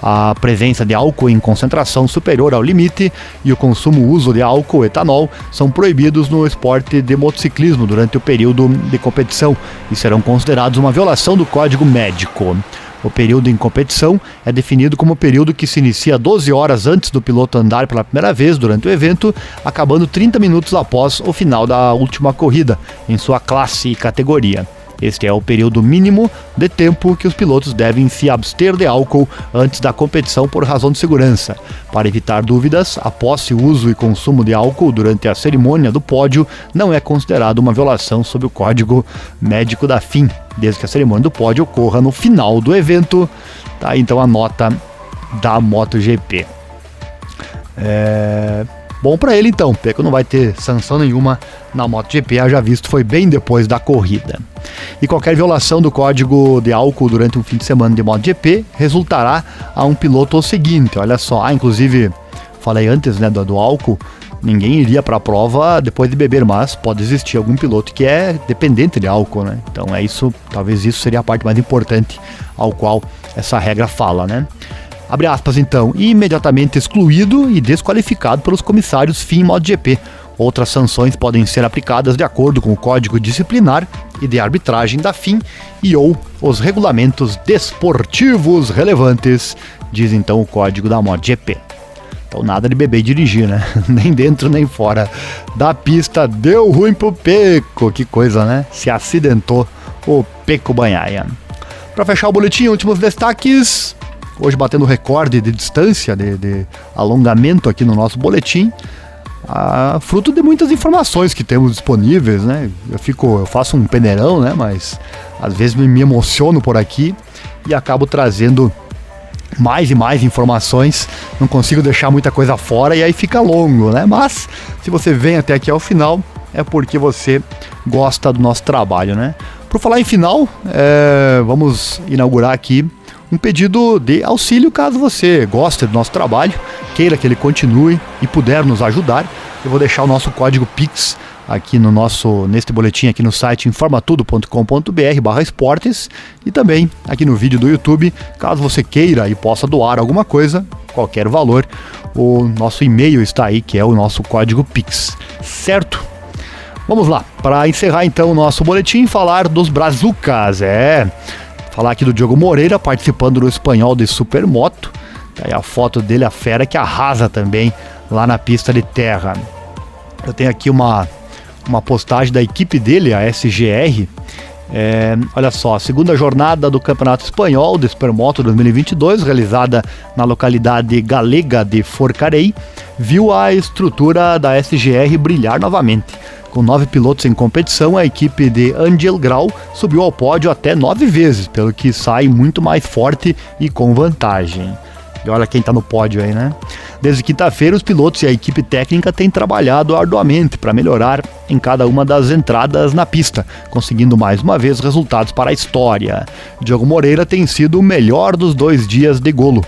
A presença de álcool em concentração superior ao limite e o consumo e uso de álcool etanol são proibidos no esporte de motociclismo durante o período de competição e serão considerados uma violação do Código Médico. O período em competição é definido como o período que se inicia 12 horas antes do piloto andar pela primeira vez durante o evento, acabando 30 minutos após o final da última corrida, em sua classe e categoria. Este é o período mínimo de tempo que os pilotos devem se abster de álcool antes da competição por razão de segurança. Para evitar dúvidas, a posse, uso e consumo de álcool durante a cerimônia do pódio não é considerado uma violação sob o Código Médico da FIM, desde que a cerimônia do pódio ocorra no final do evento. Tá, então a nota da MotoGP. Bom para ele então, Pecco não vai ter sanção nenhuma na MotoGP, haja visto foi bem depois da corrida. E qualquer violação do código de álcool durante um fim de semana de MotoGP resultará a um piloto o seguinte, olha só, inclusive falei antes, né, do álcool, ninguém iria para a prova depois de beber, mas pode existir algum piloto que é dependente de álcool, né? Então é isso, talvez isso seria a parte mais importante ao qual essa regra fala, né? Abre aspas então, imediatamente excluído e desqualificado pelos comissários FIM MotoGP. Outras sanções podem ser aplicadas de acordo com o Código Disciplinar e de Arbitragem da FIM e ou os regulamentos desportivos relevantes, diz então o Código da MotoGP. Então nada de beber e dirigir, né? Nem dentro nem fora da pista. Deu ruim pro Pecco, que coisa, né? Se acidentou o Pecco Bagnaia. Para fechar o boletim, últimos destaques. Hoje batendo recorde de distância, de alongamento aqui no nosso boletim, fruto de muitas informações que temos disponíveis, né? Eu faço um peneirão, né? Mas às vezes me emociono por aqui e acabo trazendo mais e mais informações, não consigo deixar muita coisa fora e aí fica longo, né? Mas se você vem até aqui ao final, é porque você gosta do nosso trabalho, né? Por falar em final, vamos inaugurar aqui um pedido de auxílio caso você goste do nosso trabalho, queira que ele continue e puder nos ajudar. Eu vou deixar o nosso código Pix aqui neste boletim aqui no site informatudo.com.br/esportes e também aqui no vídeo do YouTube, caso você queira e possa doar alguma coisa, qualquer valor, o nosso e-mail está aí, que é o nosso código Pix, certo? Vamos lá, para encerrar então o nosso boletim, falar dos Brazucas, falar aqui do Diogo Moreira participando do espanhol de Supermoto. Tá aí a foto dele, a fera que arrasa também lá na pista de terra. Eu tenho aqui uma postagem da equipe dele, a SGR. Olha só, a segunda jornada do Campeonato Espanhol de Supermoto 2022, realizada na localidade galega de Forcarei, viu a estrutura da SGR brilhar novamente. Com 9 pilotos em competição, a equipe de Angel Grau subiu ao pódio até 9 vezes, pelo que sai muito mais forte e com vantagem. E olha quem está no pódio aí, né? Desde quinta-feira, os pilotos e a equipe técnica têm trabalhado arduamente para melhorar em cada uma das entradas na pista, conseguindo mais uma vez resultados para a história. Diogo Moreira tem sido o melhor dos 2 dias de Golo,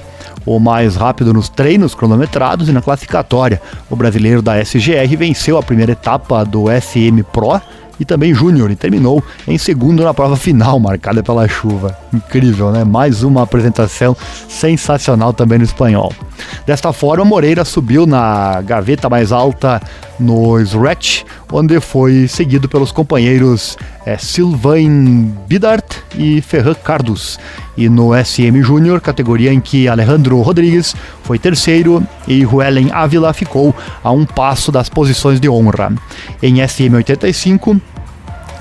o mais rápido nos treinos cronometrados e na classificatória. O brasileiro da SGR venceu a primeira etapa do SM Pro e também Júnior e terminou em segundo na prova final, marcada pela chuva. Incrível, né? Mais uma apresentação sensacional também no espanhol. Desta forma, Moreira subiu na gaveta mais alta no Stretch, onde foi seguido pelos companheiros Sylvain Bidart e Ferran Cardus. E no SM Júnior, categoria em que Alejandro Rodrigues foi terceiro e Ruelen Ávila ficou a um passo das posições de honra. Em SM 85,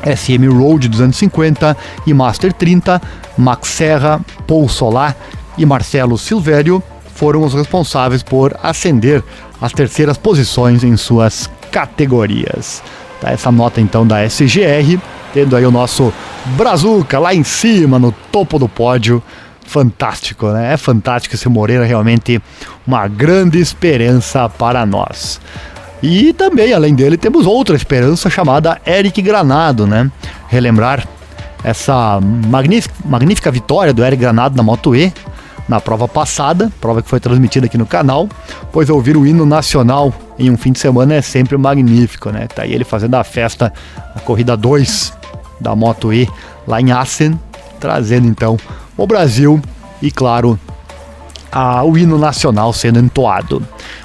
SM Road 250 e Master 30, Max Serra, Paul Solá e Marcelo Silvério foram os responsáveis por ascender às terceiras posições em suas categorias. Tá, essa nota então da SGR, tendo aí o nosso Brazuca lá em cima, no topo do pódio. Fantástico, né? É fantástico esse Moreira, realmente uma grande esperança para nós. E também, além dele, temos outra esperança chamada Eric Granado, né? Relembrar essa magnífica vitória do Eric Granado na Moto E, na prova passada, prova que foi transmitida aqui no canal, pois ouvir o hino nacional em um fim de semana é sempre magnífico, né? Tá aí ele fazendo a festa, a corrida 2 da Moto E lá em Assen, trazendo então o Brasil e, claro, o hino nacional sendo entoado.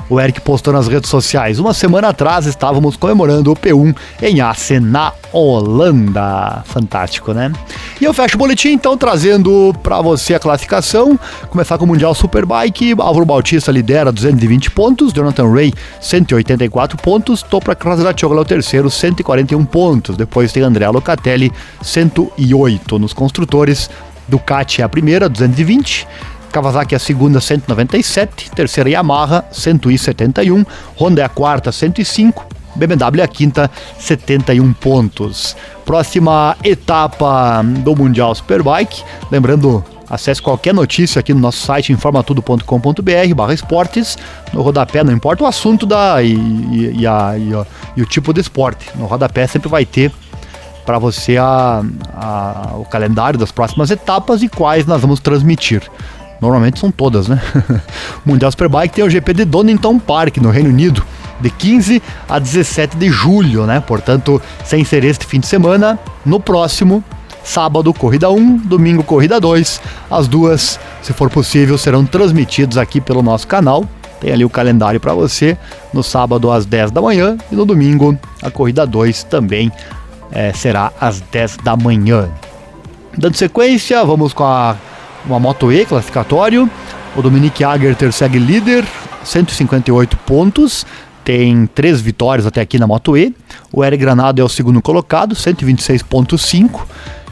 O Eric postou nas redes sociais: uma semana atrás estávamos comemorando o P1 em Assen, na Holanda. Fantástico, né? E eu fecho o boletim então trazendo para você a classificação. Começar com o Mundial Superbike. Álvaro Bautista lidera 220 pontos, Jonathan Ray 184 pontos, Toprak Razgatlioglu é o terceiro, 141 pontos. Depois tem Andrea Locatelli, 108. Nos construtores, Ducati é a primeira, 220. Kawasaki é a segunda, 197, terceira Yamaha, 171, Honda é a quarta, 105, BMW é a quinta, 71 pontos. Próxima etapa do Mundial Superbike, lembrando, acesse qualquer notícia aqui no nosso site informatudo.com.br/esportes, no rodapé, não importa o assunto e o tipo de esporte, no rodapé sempre vai ter para você o calendário das próximas etapas e quais nós vamos transmitir. Normalmente são todas, né? O Mundial Superbike tem o GP de Donington Park, no Reino Unido, de 15 a 17 de julho, né? Portanto, sem ser este fim de semana, no próximo, sábado, corrida 1, domingo, corrida 2. As duas, se for possível, serão transmitidas aqui pelo nosso canal. Tem ali o calendário para você, no sábado às 10 da manhã e no domingo, a corrida 2 também será às 10 da manhã. Dando sequência, vamos com uma Moto E classificatório. O Dominique Agerter segue líder, 158 pontos, tem 3 vitórias até aqui na Moto E. O Eric Granado é o segundo colocado, 126,5.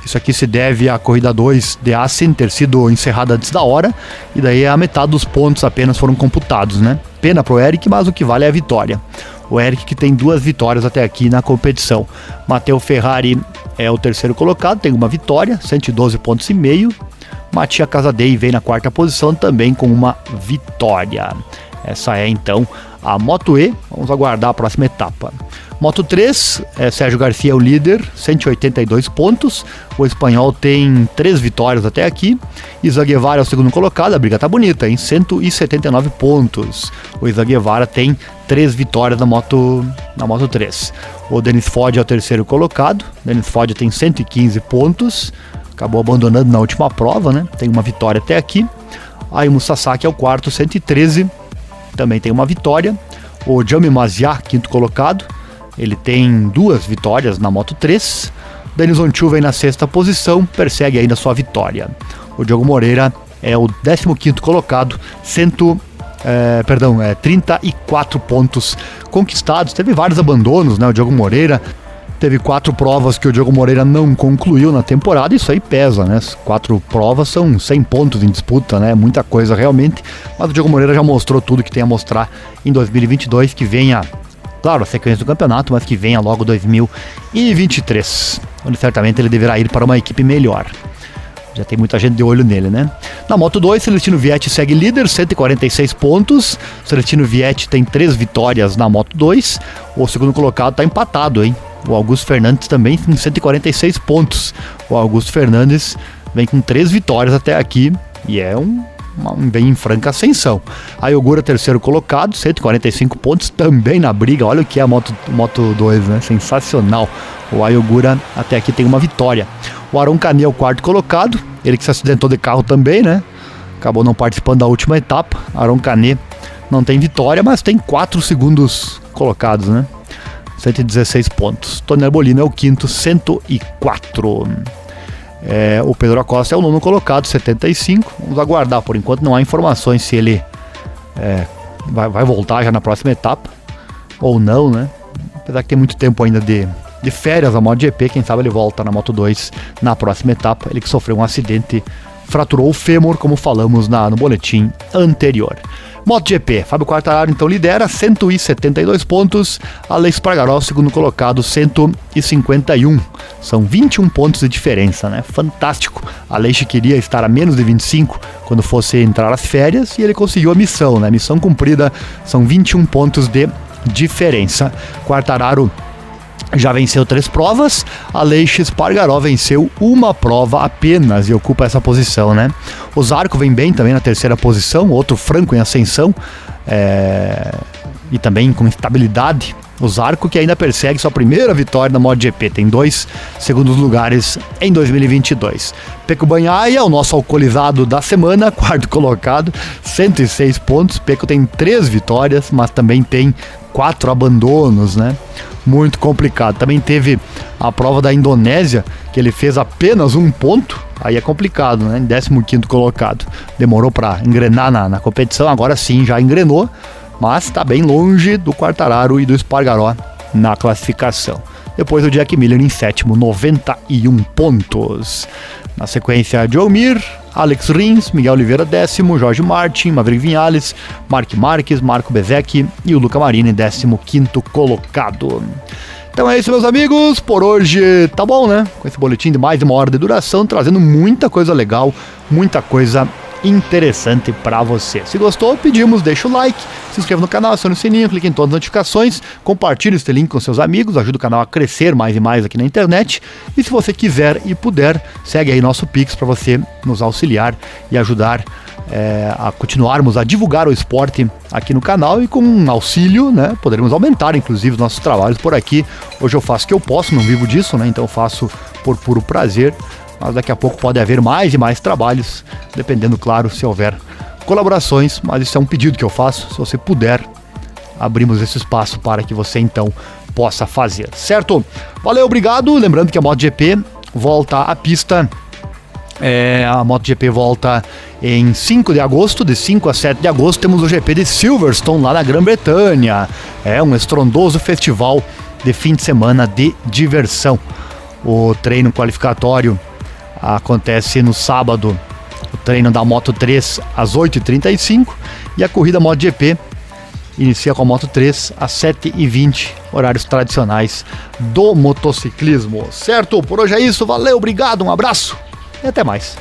Isso aqui se deve à corrida 2 de Assen ter sido encerrada antes da hora, e daí a metade dos pontos apenas foram computados, né? Pena pro Eric, mas o que vale é a vitória. O Eric que tem 2 vitórias até aqui na competição. Matteo Ferrari é o terceiro colocado, tem uma vitória, 112,5 pontos. Mattia Casadei vem na quarta posição também com uma vitória. Essa é então a Moto E. Vamos aguardar a próxima etapa. Moto 3, Sérgio Garcia é o líder, 182 pontos. O espanhol tem 3 vitórias até aqui. Isa Guevara é o segundo colocado, a briga tá bonita, em 179 pontos. O Isa Guevara tem 3 vitórias na Moto 3. O Denis Fodde é o terceiro colocado. Denis Fodde tem 115 pontos. Acabou abandonando na última prova, né? Tem uma vitória até aqui. Ayumu Sasaki é o quarto, 113. Também tem uma vitória. O Jaume Maziar, quinto colocado. Ele tem 2 vitórias na Moto 3. Denis Onchu vem na sexta posição, persegue ainda sua vitória. O Diogo Moreira é o 15º colocado, 34 pontos conquistados. Teve vários abandonos, né? O Diogo Moreira teve 4 provas que o Diogo Moreira não concluiu na temporada. Isso aí pesa, né? 4 provas são 100 pontos em disputa, né? Muita coisa realmente. Mas o Diogo Moreira já mostrou tudo que tem a mostrar em 2022, que venha, claro, a sequência do campeonato, mas que venha logo 2023, onde certamente ele deverá ir para uma equipe melhor. Já tem muita gente de olho nele, né? Na Moto 2, Celestino Vietti segue líder, 146 pontos. Celestino Vietti tem 3 vitórias na Moto 2. O segundo colocado está empatado, hein? O Augusto Fernandes também tem 146 pontos. O Augusto Fernandes vem com 3 vitórias até aqui e vem em franca ascensão. A Yogura, terceiro colocado, 145 pontos, também na briga. Olha o que é a Moto 2, né? Sensacional. O Ayogura até aqui tem uma vitória. O Aron Canet é o quarto colocado, ele que se acidentou de carro também, né? Acabou não participando da última etapa. Aron Canet não tem vitória, mas tem 4 segundos colocados, né? 116 pontos. Tony Arbolino é o quinto, 104. O Pedro Acosta é o nono colocado, 75. Vamos aguardar, por enquanto não há informações se ele vai voltar já na próxima etapa ou não, né? Apesar que tem muito tempo ainda de férias a MotoGP, quem sabe ele volta na Moto 2 na próxima etapa. Ele que sofreu um acidente, fraturou o fêmur, como falamos no boletim anterior. MotoGP, Fábio Quartararo então lidera, 172 pontos. Alex Espargaró, segundo colocado, 151. São 21 pontos de diferença, né? Fantástico. Alex queria estar a menos de 25 quando fosse entrar as férias e ele conseguiu a missão, né? Missão cumprida, são 21 pontos de diferença. Quartararo já venceu 3 provas, Aleix Espargaró venceu uma prova apenas e ocupa essa posição, né? O Zarco vem bem também na terceira posição, outro franco em ascensão, e também com estabilidade. O Zarco, que ainda persegue sua primeira vitória na MotoGP, tem 2 segundos lugares em 2022. Pecco Bagnaia, o nosso alcoolizado da semana, quarto colocado, 106 pontos. Pecco tem 3 vitórias, mas também tem 4 abandonos, né? Muito complicado. Também teve a prova da Indonésia, que ele fez apenas 1 ponto, aí é complicado, né? Em 15º colocado. Demorou para engrenar na competição, agora sim já engrenou, mas está bem longe do Quartararo e do Espargaró na classificação. Depois o Jack Miller em 7º, 91 pontos. Na sequência, Joe Mir, Alex Rins, Miguel Oliveira 10º, Jorge Martin, Maverick Viñales, Marc Marques, Marco Bezzecchi e o Luca Marini 15º colocado. Então é isso, meus amigos, por hoje tá bom, né? Com esse boletim de mais de 1 hora de duração, trazendo muita coisa legal, muita coisa interessante para você. Se gostou, pedimos, deixa o like, se inscreva no canal, acione o sininho, clique em todas as notificações, compartilhe este link com seus amigos, ajuda o canal a crescer mais e mais aqui na internet. E se você quiser e puder, segue aí nosso Pix para você nos auxiliar e ajudar a continuarmos a divulgar o esporte aqui no canal, e com um auxílio, né, poderemos aumentar inclusive os nossos trabalhos por aqui. Hoje eu faço o que eu posso, não vivo disso, né, então eu faço por puro prazer. Mas daqui a pouco pode haver mais e mais trabalhos, dependendo, claro, se houver colaborações, mas isso é um pedido que eu faço. Se você puder, abrimos esse espaço para que você então possa fazer, certo? Valeu, obrigado. Lembrando que a MotoGP volta à pista, a MotoGP volta em 5 de agosto, de 5 a 7 de agosto temos o GP de Silverstone lá na Grã-Bretanha. É um estrondoso festival de fim de semana de diversão. O treino qualificatório acontece no sábado, o treino da Moto 3 às 8h35 e a corrida MotoGP inicia com a Moto 3 às 7h20, horários tradicionais do motociclismo, certo? Por hoje é isso, valeu, obrigado, um abraço e até mais.